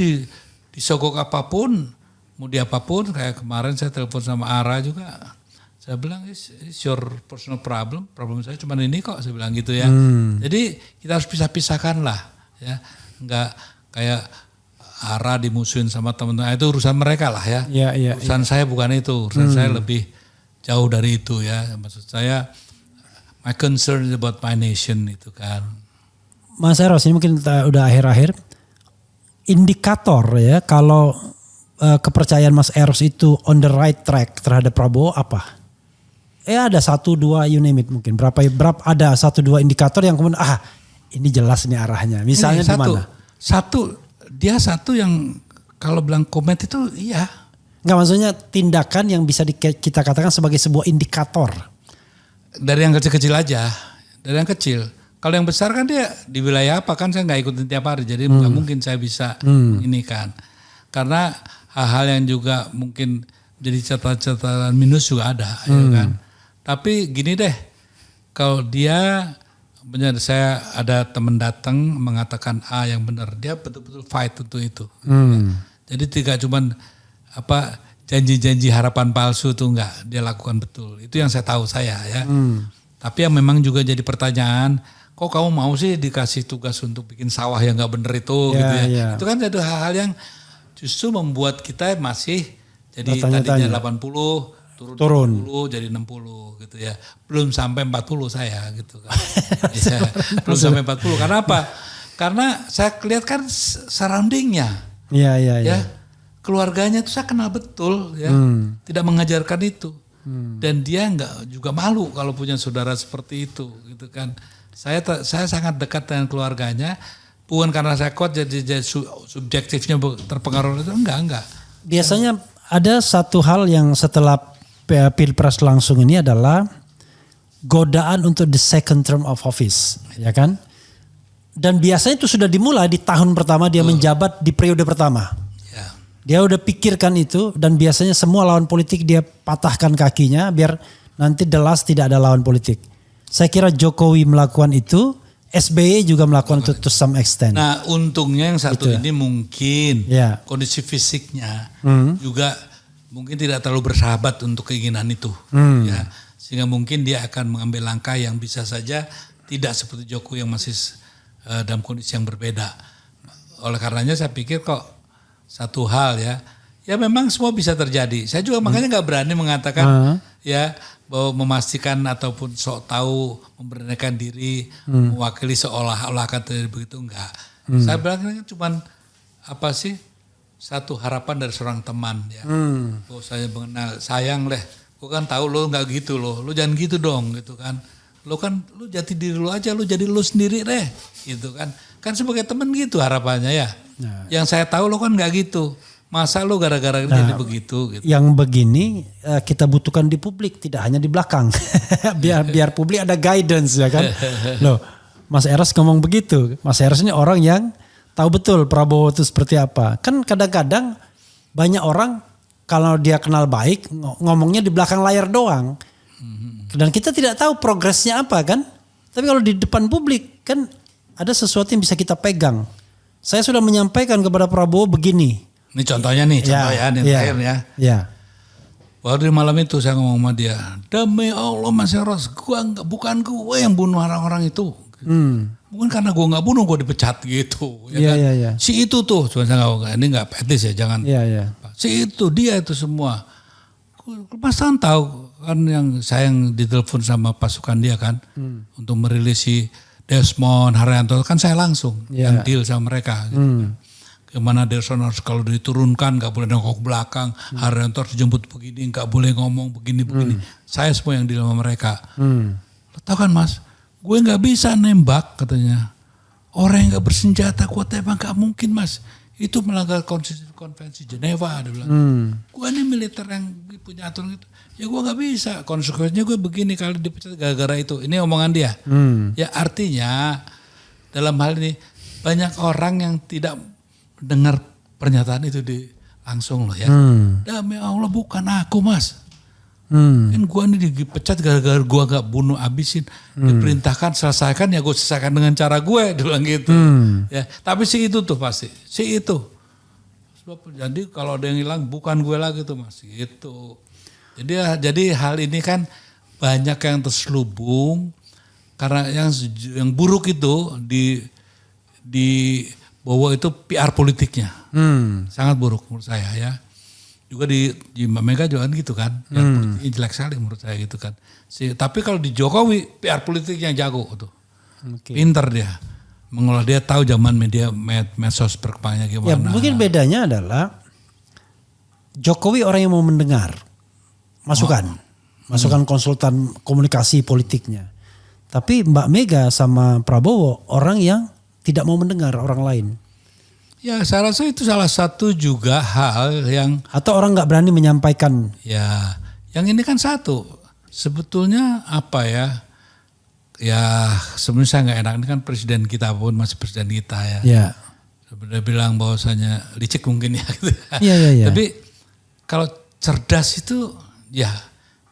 disogok apapun, mau di apapun, kayak kemarin saya telepon sama Ara juga, saya bilang it's your personal problem saya cuma ini kok, saya bilang gitu ya. Jadi kita harus pisah-pisahkan lah, ya, nggak kayak Ara dimusuhin sama teman-teman, itu urusan mereka lah ya. Urusan saya bukan itu, urusan saya lebih jauh dari itu ya. Maksud saya, my concern is about my nation itu kan. Mas Eros, ini mungkin udah akhir-akhir. Indikator ya kalau kepercayaan Mas Eros itu on the right track terhadap Prabowo apa? Ada 1-2 you name it mungkin. Berapa ada 1-2 indikator yang kemudian ini jelas nih arahnya. Misalnya di mana? Dia satu yang kalau bilang komet itu iya. Enggak, maksudnya tindakan yang bisa kita katakan sebagai sebuah indikator. Dari yang kecil-kecil aja. Dari yang kecil. Kalau yang besar kan dia di wilayah apa kan saya nggak ikutin tiap hari. Jadi nggak mungkin saya bisa ini kan. Karena hal-hal yang juga mungkin jadi catatan minus juga ada. Ya kan. Tapi gini deh. Kalau dia... Benar, saya ada teman datang mengatakan A yang benar, dia betul-betul fight untuk itu. Jadi tidak cuman janji-janji harapan palsu itu enggak, dia lakukan betul. Itu yang saya tahu saya ya. Tapi yang memang juga jadi pertanyaan, kok kamu mau sih dikasih tugas untuk bikin sawah yang enggak benar itu gitu ya. Itu kan jadi hal-hal yang justru membuat kita masih jadi tadinya 80 turun 10 jadi 60 gitu ya. Belum sampai 40 saya gitu kan. Ya, belum sampai 40. Karena apa? Karena saya lihat kan surroundingnya. Ya. Keluarganya itu saya kenal betul ya. Tidak mengajarkan itu. Dan dia enggak juga malu kalau punya saudara seperti itu gitu kan. Saya sangat dekat dengan keluarganya. Bukan karena saya kuat jadi subjektifnya terpengaruh itu enggak. Biasanya ada satu hal yang setelah Pilpres langsung ini adalah godaan untuk the second term of office, ya kan? Dan biasanya itu sudah dimulai di tahun pertama dia menjabat di periode pertama. Dia udah pikirkan itu dan biasanya semua lawan politik dia patahkan kakinya biar nanti the last tidak ada lawan politik. Saya kira Jokowi melakukan itu, SBY juga melakukan itu to some extent. Nah untungnya yang satu ini mungkin kondisi fisiknya juga mungkin tidak terlalu bersahabat untuk keinginan itu, ya, sehingga mungkin dia akan mengambil langkah yang bisa saja tidak seperti Jokowi yang masih dalam kondisi yang berbeda. Oleh karenanya saya pikir kok satu hal ya memang semua bisa terjadi. Saya juga makanya nggak berani mengatakan ya bahwa memastikan ataupun sok tahu memberanikan diri mewakili seolah-olah akan terjadi begitu enggak. Saya bilang ini cuman satu harapan dari seorang teman ya. Oh saya mengenal, sayang leh. Gue kan tahu lo nggak gitu lo jangan gitu dong gitu kan. Lu jati diri lu aja, lu jadi lu sendiri deh gitu kan. Kan sebagai teman gitu harapannya ya. Yang saya tahu lo kan nggak gitu. Masa lu gara-gara jadi begitu gitu. Yang begini kita butuhkan di publik, tidak hanya di belakang. biar publik ada guidance ya kan. Loh, Mas Eros ngomong begitu. Mas Eros ini orang yang tahu betul Prabowo itu seperti apa. Kan kadang-kadang banyak orang kalau dia kenal baik ngomongnya di belakang layar doang. Dan kita tidak tahu progresnya apa kan. Tapi kalau di depan publik kan ada sesuatu yang bisa kita pegang. Saya sudah menyampaikan kepada Prabowo begini. Ini contohnya nih, terakhir ya. Waktu di malam itu saya ngomong sama dia, demi Allah Mas Eros, bukan gue yang bunuh orang-orang itu. Mungkin karena gue nggak bunuh gue dipecat gitu, ya kan? Si itu tuh, cuma saya ini nggak petis ya, jangan. Si itu dia itu semua. Mas Tan tahu kan yang saya ditelepon sama pasukan dia kan, untuk merilis si Desmond Haryanto kan saya langsung yang deal sama mereka. Gitu. Gimana Desmond harus kalau diturunkan nggak boleh nengok belakang, Haryanto harus dijemput begini, nggak boleh ngomong begini. Saya semua yang deal sama mereka. Lo tau kan Mas? Gue gak bisa nembak katanya. Orang yang gak bersenjata gue tembak gak mungkin Mas. itu melanggar konvensi Geneva, dia bilang. Gua ini militer yang punya aturan gitu. Ya gua nggak bisa, konsekuensinya gue begini kalau dipecat gara-gara itu. Ini omongan dia. Ya artinya dalam hal ini banyak orang yang tidak dengar pernyataan itu langsung loh ya. Demi Allah bukan aku mas. Kan gua ini dipecat gara-gara gua gak bunuh abisin. Diperintahkan selesaikan ya gue selesaikan dengan cara gue. Dia bilang gitu. Ya, tapi si itu tuh pasti. Si itu. Sebab jadi kalau ada yang hilang bukan gue lagi tuh mas. Gitu. Jadi hal ini kan banyak yang terselubung. Karena yang buruk itu di bahwa itu PR politiknya. Sangat buruk menurut saya ya. Juga di Mbak Mega juga kan gitu kan. PR politiknya jelek sekali menurut saya gitu kan. Tapi kalau di Jokowi PR politiknya jago tuh. Pinter dia. Mengolah, dia tahu zaman medsos perkembangannya gimana. Ya mungkin bedanya adalah Jokowi orang yang mau mendengar masukan. Masukan konsultan komunikasi politiknya. Tapi Mbak Mega sama Prabowo orang yang tidak mau mendengar orang lain. Ya saya rasa itu salah satu juga hal yang. Atau orang nggak berani menyampaikan. Ya yang ini kan satu. Sebetulnya apa ya. Ya sebenarnya saya nggak enak. Ini kan presiden kita pun masih presiden kita ya. Ya. Sebenarnya bilang bahwasanya licik mungkin ya. Gitu. Iya. Tapi kalau cerdas itu ya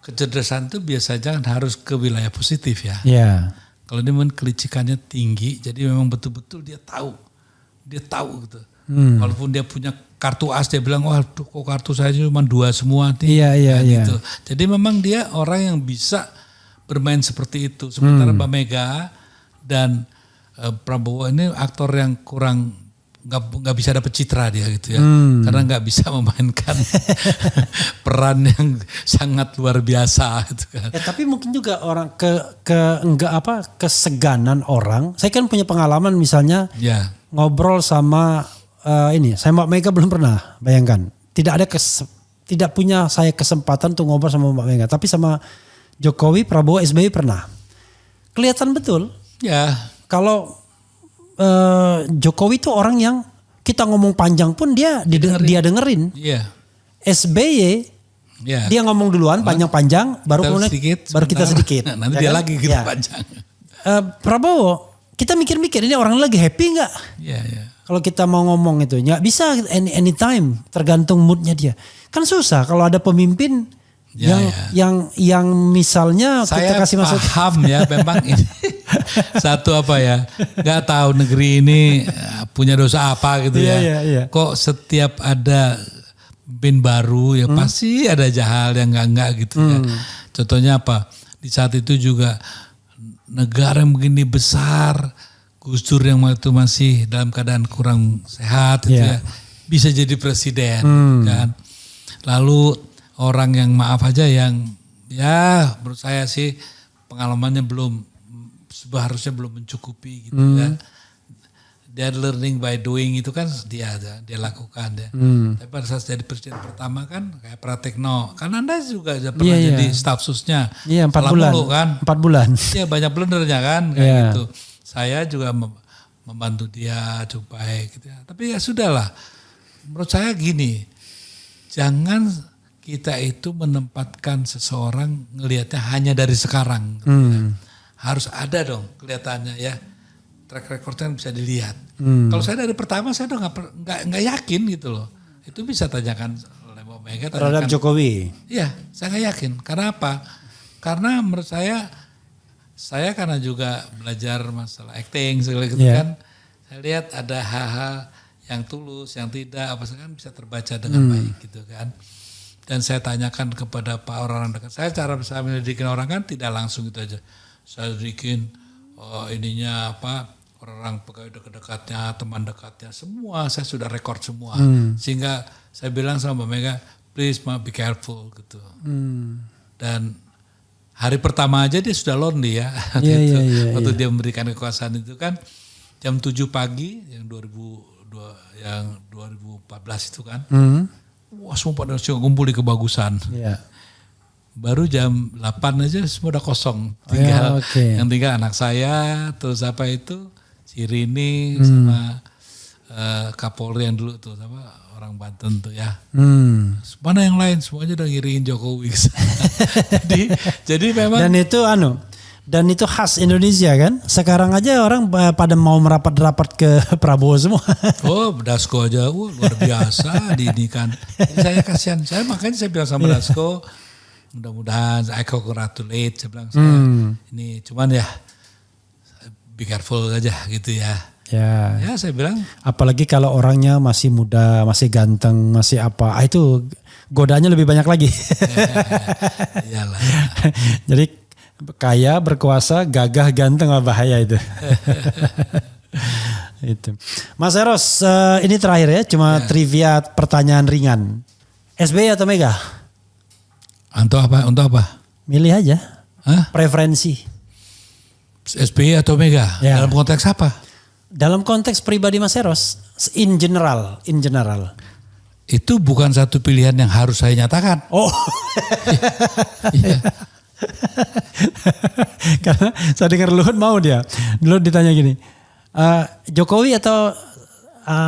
kecerdasan itu biasanya harus ke wilayah positif ya. Iya. Kalau dia memang kelicikannya tinggi, jadi memang betul-betul dia tahu gitu. Walaupun dia punya kartu as, dia bilang, wah kok kartu saya cuma 2 semua nih. Iya. Gitu. Jadi memang dia orang yang bisa bermain seperti itu. Sementara Mbak Mega dan Prabowo ini aktor yang kurang nggak bisa dapet citra dia gitu ya, karena nggak bisa memainkan peran yang sangat luar biasa gitu kan. Ya, tapi mungkin juga orang keseganan orang. Saya kan punya pengalaman misalnya ngobrol sama saya Mbak Mega belum pernah, bayangkan. Tidak punya saya kesempatan untuk ngobrol sama Mbak Mega, tapi sama Jokowi, Prabowo, SBY pernah. Kelihatan betul. Ya. Kalau Jokowi itu orang yang kita ngomong panjang pun dia dengerin. Iya. SBY dia ngomong duluan panjang-panjang baru kita sedikit. Nanti dia lagi gitu panjang. Prabowo kita mikir-mikir ini orang lagi happy nggak? Iya. Kalau kita mau ngomong itu nggak bisa anytime, tergantung moodnya dia. Kan susah kalau ada pemimpin yang misalnya saya kita kasih masuk. Paham ya memang ini satu apa ya, nggak tahu negeri ini punya dosa apa gitu ya. Iya. Kok setiap ada pemimpin baru ya pasti ada hal yang enggak gitu ya. Contohnya apa, di saat itu juga negara yang begini besar, Gus Dur yang waktu itu masih dalam keadaan kurang sehat gitu ya, bisa jadi presiden kan. Lalu orang yang maaf aja yang ya menurut saya sih pengalamannya harusnya belum mencukupi gitu ya. Dia learning by doing itu kan dia lakukan ya. Tapi pada saat jadi presiden pertama kan kayak Pratekno, kan Anda juga pernah jadi staf susnya. Iya 4 bulan. Kan? 4 bulan. Iya banyak blendernya kan kayak gitu. Saya juga membantu dia supaya gitu ya. Tapi ya sudahlah. Menurut saya gini, jangan kita itu menempatkan seseorang ngelihatnya hanya dari sekarang. Gitu kan. Harus ada dong kelihatannya ya. Track recordnya bisa dilihat. Kalau saya dari pertama saya udah nggak yakin gitu loh. Itu bisa tanyakan oleh Mbak Mega. Terhadap Jokowi. Iya, saya nggak yakin. Karena apa? Karena menurut saya karena juga belajar masalah acting segala gitu kan. Saya lihat ada hal-hal yang tulus, yang tidak, apa kan bisa terbaca dengan baik gitu kan. Dan saya tanyakan kepada orang dekat saya, cara saya menyelidikin orang kan tidak langsung gitu aja. Saya selidikin ininya apa, orang pegawai dekat-dekatnya, teman dekatnya, semua saya sudah record semua. Sehingga saya bilang sama Mbak Mega, please be careful gitu. Dan hari pertama aja dia sudah lonely ya. Waktu dia memberikan kekuasaan itu kan jam 7 pagi yang 2014 itu kan. Wah semua pada kumpul di Kebagusan. Baru jam 8 aja semua udah kosong. Yang tinggal anak saya, terus apa itu, si Rini sama Kapolri yang dulu tuh orang Banten tuh ya. Mana yang lain semuanya udah ngiriin Jokowi. jadi memang. Dan itu khas Indonesia kan. Sekarang aja orang pada mau merapat-rapat ke Prabowo semua. Oh, Dasko aja luar biasa diinikan. Saya kasihan. Makanya saya bilang sama Dasko, mudah-mudahan I congratulate. Saya bilang ini cuman ya be careful aja gitu ya. Ya saya bilang. Apalagi kalau orangnya masih muda, masih ganteng, masih apa. Itu godaannya lebih banyak lagi. Iyalah. Jadi kaya, berkuasa, gagah, ganteng, bahaya itu. Itu. Mas Eros, ini terakhir ya, cuma trivia pertanyaan ringan. SBY atau Mega? Untuk apa? Milih aja. Preferensi. SBY atau Mega? Ya. Dalam konteks apa? Dalam konteks pribadi Mas Eros, in general. Itu bukan satu pilihan yang harus saya nyatakan. Oh. Iya. Karena saya dengar Luhut mau dia. Luhut ditanya gini, Jokowi atau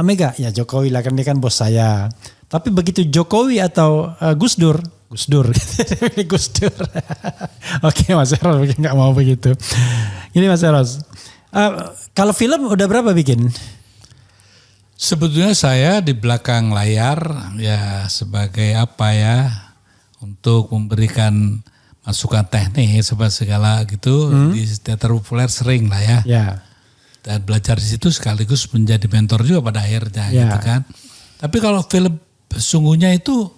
Mega? Ya Jokowi lah, kan dia kan bos saya. Tapi begitu Jokowi atau Gus Dur. Gus Dur. Oke Mas Eros mungkin gak mau begitu. Ini Mas Eros, kalau film udah berapa bikin? Sebetulnya saya di belakang layar ya sebagai untuk memberikan masukan teknik segala gitu di teater populer sering lah ya. Dan belajar di situ sekaligus menjadi mentor juga pada akhirnya gitu kan. Tapi kalau film sesungguhnya itu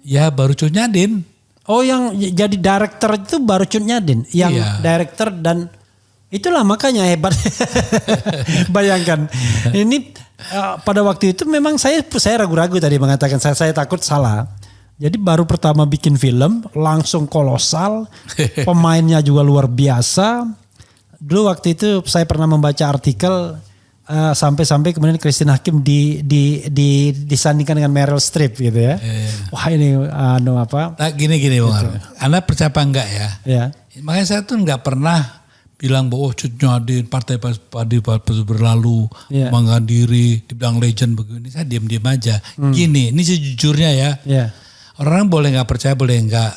ya baru Cut Nyadin. Oh, yang jadi director itu baru Cut Nyadin, yang director, dan itulah makanya hebat. Bayangkan ini pada waktu itu memang saya ragu-ragu tadi mengatakan saya takut salah. Jadi baru pertama bikin film langsung kolosal, pemainnya juga luar biasa. Dulu waktu itu saya pernah membaca artikel sampai kemudian Christine Hakim disandingkan dengan Meryl Streep gitu ya. Wah ini apa? Nah, gini Bang Arun. Anda percaya apa enggak ya? Makanya saya tuh enggak pernah bilang bahwa Cut Nyadin partai berlalu mengangkat diri, dibilang legend begini. Saya diam-diam aja. Gini, ini sejujurnya ya. Orang boleh nggak percaya, boleh nggak.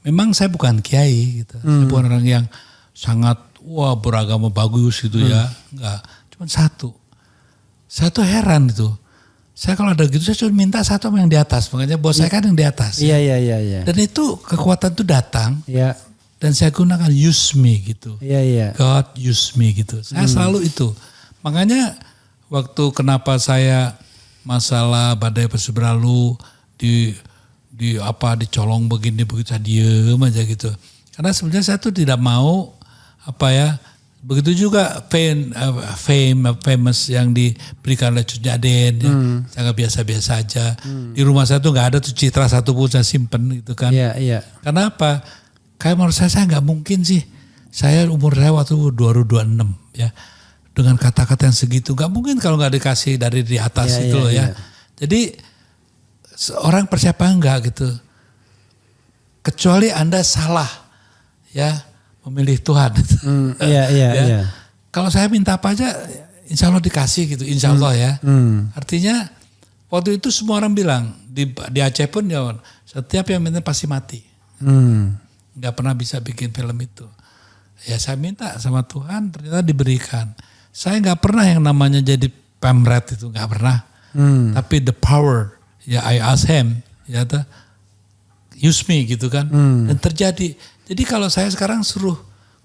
Memang saya bukan kiai gitu. Saya bukan orang yang sangat beragama bagus gitu ya. Enggak. Cuma satu. Saya tuh heran itu. Saya kalau ada gitu saya cuma minta satu sama yang di atas. Makanya bos saya kan yang di atas. Iya. Dan itu kekuatan tuh datang. Dan saya gunakan use me gitu. God use me gitu. Saya selalu itu. Makanya waktu kenapa saya masalah badai pasti berlalu dicolong begini begitu, saya diem aja gitu. Karena sebenarnya saya tuh tidak mau begitu juga famous yang diberikan oleh Cut Nyadin, sangat biasa-biasa aja. Di rumah saya tuh nggak ada tuh citra satu pun saya simpen gitu kan. Karena apa? Kayak menurut saya nggak mungkin sih. Saya umur saya waktu 2026 ya, dengan kata-kata yang segitu nggak mungkin kalau nggak dikasih dari di atas itu loh ya. Jadi orang percaya apa enggak gitu. Kecuali Anda salah ya memilih Tuhan. Iya. Kalau saya minta apa aja insya Allah dikasih gitu, insya Allah ya. Artinya waktu itu semua orang bilang di Aceh pun ya setiap yang minta pasti mati. Gak pernah bisa bikin film itu. Ya saya minta sama Tuhan ternyata diberikan. Saya gak pernah yang namanya jadi pamret itu, gak pernah. Tapi the power, ya I ask him, ya use me gitu kan. Dan terjadi. Jadi kalau saya sekarang suruh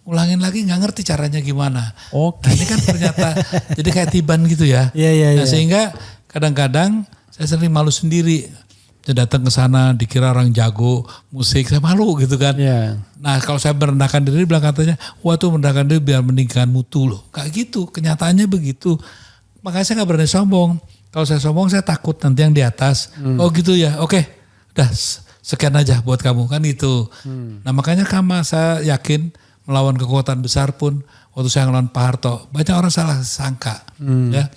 ulangin lagi nggak ngerti caranya gimana. Nah, ini kan ternyata jadi kayak tiban gitu ya. Nah, sehingga kadang-kadang saya sering malu sendiri. Saya datang ke sana dikira orang jago musik, saya malu gitu kan. Nah kalau saya merendahkan diri bilang katanya, wah tuh merendahkan diri biar meninggikan mutu loh. Kayak gitu, kenyataannya begitu. Makanya saya nggak berani sombong. Kalau saya sombong saya takut nanti yang di atas. Oh gitu ya, oke, udah sekian aja buat kamu kan itu. Nah makanya saya yakin melawan kekuatan besar pun waktu saya ngelawan Pak Harto banyak orang salah sangka. Ya,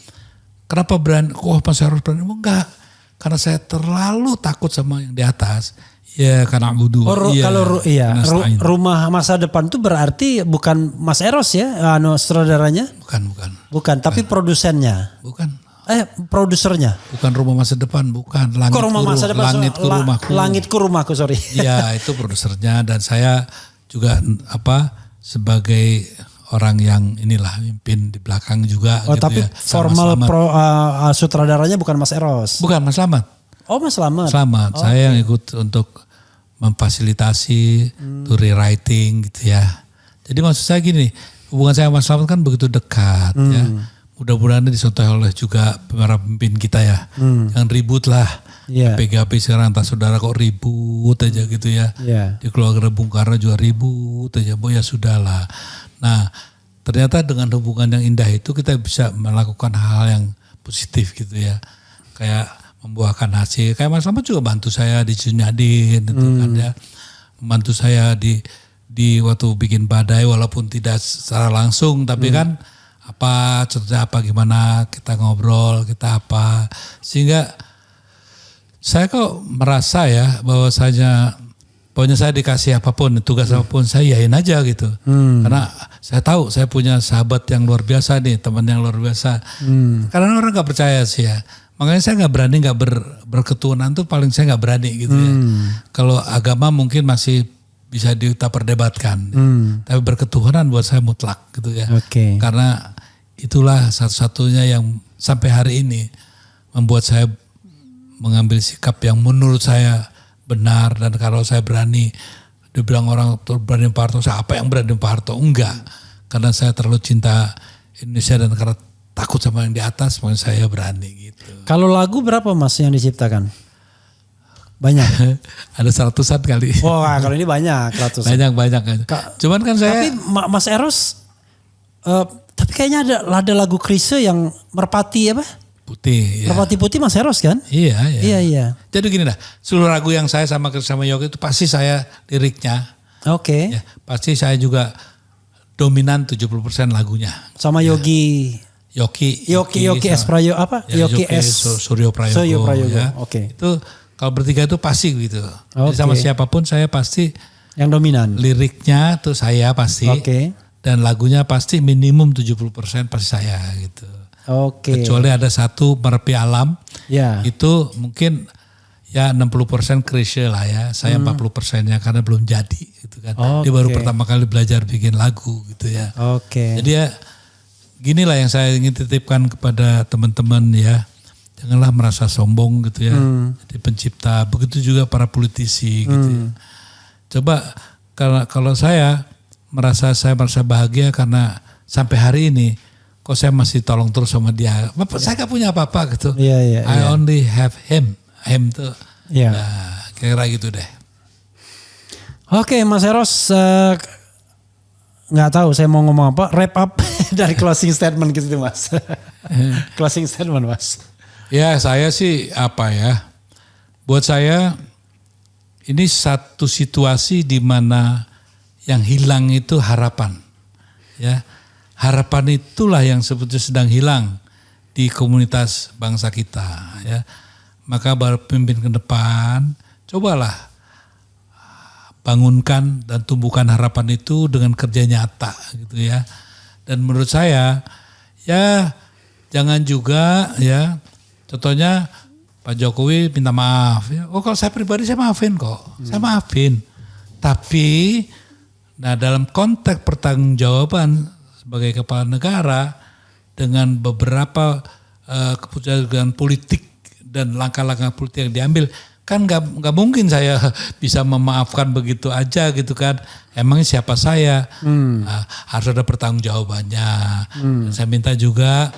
kenapa berani? Mas harus berani? Enggak, karena saya terlalu takut sama yang di atas. Ya karena budu. Rumah masa depan itu berarti bukan Mas Eros ya, saudaranya? Bukan. Tapi produsennya. Bukan. Produsernya. Bukan Rumah Masa Depan, bukan. Langitku Rumahku, sorry. Iya, itu produsernya, dan saya juga sebagai orang yang mimpin di belakang juga. Oh, gitu tapi ya. Formal sutradaranya bukan Mas Eros. Bukan, Mas Slamet. Oh, Mas Slamet. Slamet. Saya yang ikut untuk memfasilitasi to rewriting gitu ya. Jadi maksud saya gini, hubungan saya sama Mas Slamet kan begitu dekat ya. Mudah-mudahan dicontoh oleh juga para pemimpin kita ya. Jangan ribut lah. Yeah. PGP sekarang entah saudara kok ribut aja gitu ya. Yeah. Di keluarga Bung Karno juga ribut aja. Ya sudahlah. Nah, ternyata dengan hubungan yang indah itu kita bisa melakukan hal yang positif gitu ya. Kayak membuahkan hasil. Kayak Mas Slamet juga bantu saya di Cinyadin gitu kan ya. Membantu saya di waktu bikin badai walaupun tidak secara langsung, tapi kan contohnya gimana kita ngobrol, kita apa. Sehingga saya kok merasa ya bahwasanya pokoknya saya dikasih apapun, tugas apapun saya yain aja gitu. Karena saya tahu saya punya sahabat yang luar biasa nih, teman yang luar biasa. Karena orang gak percaya sih ya. Makanya saya gak berani berketuhanan tuh paling saya gak berani gitu ya. Kalau agama mungkin masih bisa kita perdebatkan. Tapi berketuhanan buat saya mutlak gitu ya. Okay. Karena itulah satu-satunya yang sampai hari ini membuat saya mengambil sikap yang menurut saya benar. Dan kalau saya berani, dibilang orang berani Pak Harto, saya apa yang berani Pak Harto? Enggak. Karena saya terlalu cinta Indonesia dan karena takut sama yang di atas, makanya saya berani gitu. Kalau lagu berapa Mas yang diciptakan? Banyak. Ada 100-an kali. Wah, kalau ini banyak, ratusan. Banyak. Cuman kan saya. Tapi Mas Eros, tapi kayaknya ada lagu Chrisye yang Merpati apa? Putih. Ya. Merpati Putih Mas Eros kan? Iya. Jadi gini dah, seluruh lagu yang saya sama Yogi itu pasti saya liriknya. Oke. Ya, pasti saya juga dominan 70% lagunya. Sama Yogi. Yogi S Prayogo apa? Ya, Yogi S Suryo Prayogo. Ya. Oke. Itu kalau bertiga itu pasti gitu. Jadi sama siapapun saya pasti yang dominan. Liriknya tuh saya pasti. Oke. Dan lagunya pasti minimum 70% pasti saya gitu. Oke. Kecuali ada satu Merepi Alam. Ya. Itu mungkin ya 60% Chrisye lah ya. Saya 40%-nya karena belum jadi gitu kan. Dia baru pertama kali belajar bikin lagu gitu ya. Oke. Jadi ya ginilah yang saya ingin titipkan kepada teman-teman ya. Janganlah merasa sombong gitu ya. Jadi pencipta, begitu juga para politisi gitu ya. Coba kalau saya merasa bahagia karena sampai hari ini kok saya masih tolong terus sama dia. Saya gak punya apa-apa gitu. I only have him. Him tuh. Nah, kira gitu deh. Oke, Mas Eros, nggak tahu saya mau ngomong apa. Wrap up dari closing statement gitu Mas. Closing statement Mas. Ya saya sih buat saya ini satu situasi di mana yang hilang itu harapan. Ya, harapan itulah yang sebetulnya sedang hilang di komunitas bangsa kita. Ya, maka pemimpin ke depan cobalah bangunkan dan tumbuhkan harapan itu dengan kerja nyata gitu ya. Dan menurut saya ya jangan juga ya. Contohnya Pak Jokowi minta maaf. Ya. Kalau saya pribadi saya maafin kok. Saya maafin. Tapi dalam konteks pertanggungjawaban sebagai kepala negara dengan beberapa keputusan politik dan langkah-langkah politik yang diambil, kan nggak mungkin saya bisa memaafkan begitu aja gitu kan. Emangnya siapa saya? Harus ada pertanggungjawabannya. Saya minta juga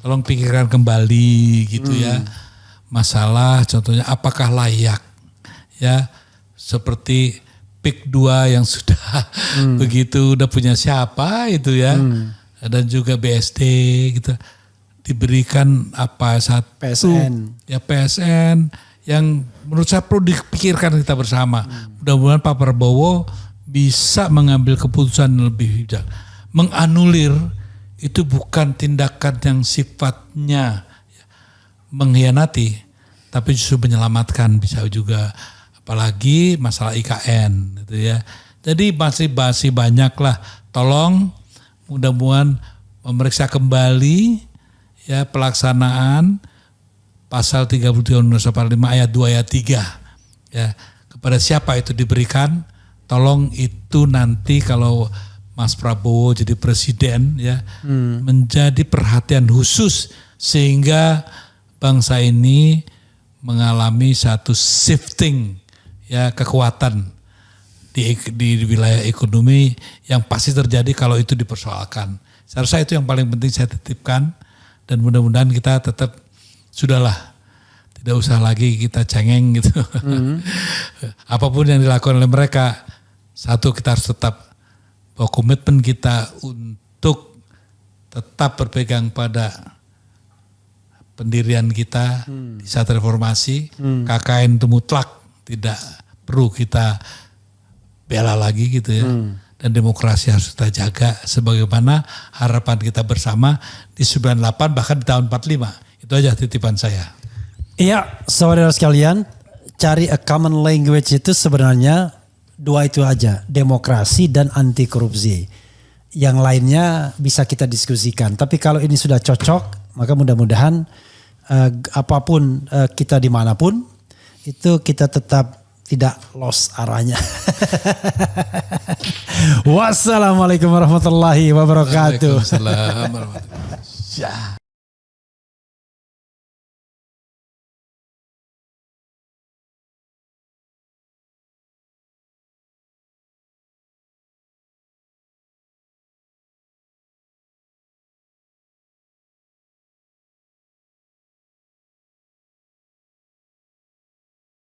tolong pikirkan kembali gitu ya. Masalah contohnya apakah layak ya seperti PIK 2 yang sudah begitu udah punya siapa itu ya. Dan juga BSD gitu. Diberikan saat PSN. Ya PSN yang menurut saya perlu dipikirkan kita bersama. Mudah-mudahan Pak Prabowo bisa mengambil keputusan yang lebih bijak. Menganulir itu bukan tindakan yang sifatnya mengkhianati, tapi justru menyelamatkan bisa juga. Apalagi masalah IKN gitu ya. Jadi masih banyak lah. Tolong mudah-mudahan memeriksa kembali ya pelaksanaan pasal 33 Undang-Undang 45 ayat 2 ayat 3 ya, kepada siapa itu diberikan, tolong itu nanti kalau Mas Prabowo jadi presiden ya, menjadi perhatian khusus sehingga bangsa ini mengalami satu shifting ya, kekuatan di wilayah ekonomi yang pasti terjadi kalau itu dipersoalkan. Saya rasa itu yang paling penting saya titipkan, dan mudah-mudahan kita tetap sudahlah, tidak usah lagi kita cengeng gitu. Apapun yang dilakukan oleh mereka, satu kita harus tetap bahwa komitmen kita untuk tetap berpegang pada pendirian kita di saat reformasi. KKN itu mutlak, tidak perlu kita bela lagi gitu ya. Dan demokrasi harus kita jaga sebagaimana harapan kita bersama di 98 bahkan di tahun 45. Itu aja titipan saya. Iya, saudara sekalian, cari a common language itu sebenarnya dua itu aja, demokrasi dan anti korupsi. Yang lainnya bisa kita diskusikan. Tapi kalau ini sudah cocok, maka mudah-mudahan apapun kita dimanapun, itu kita tetap tidak lost arahnya. Wassalamualaikum warahmatullahi wabarakatuh. Waalaikumsalam warahmatullahi wabarakatuh.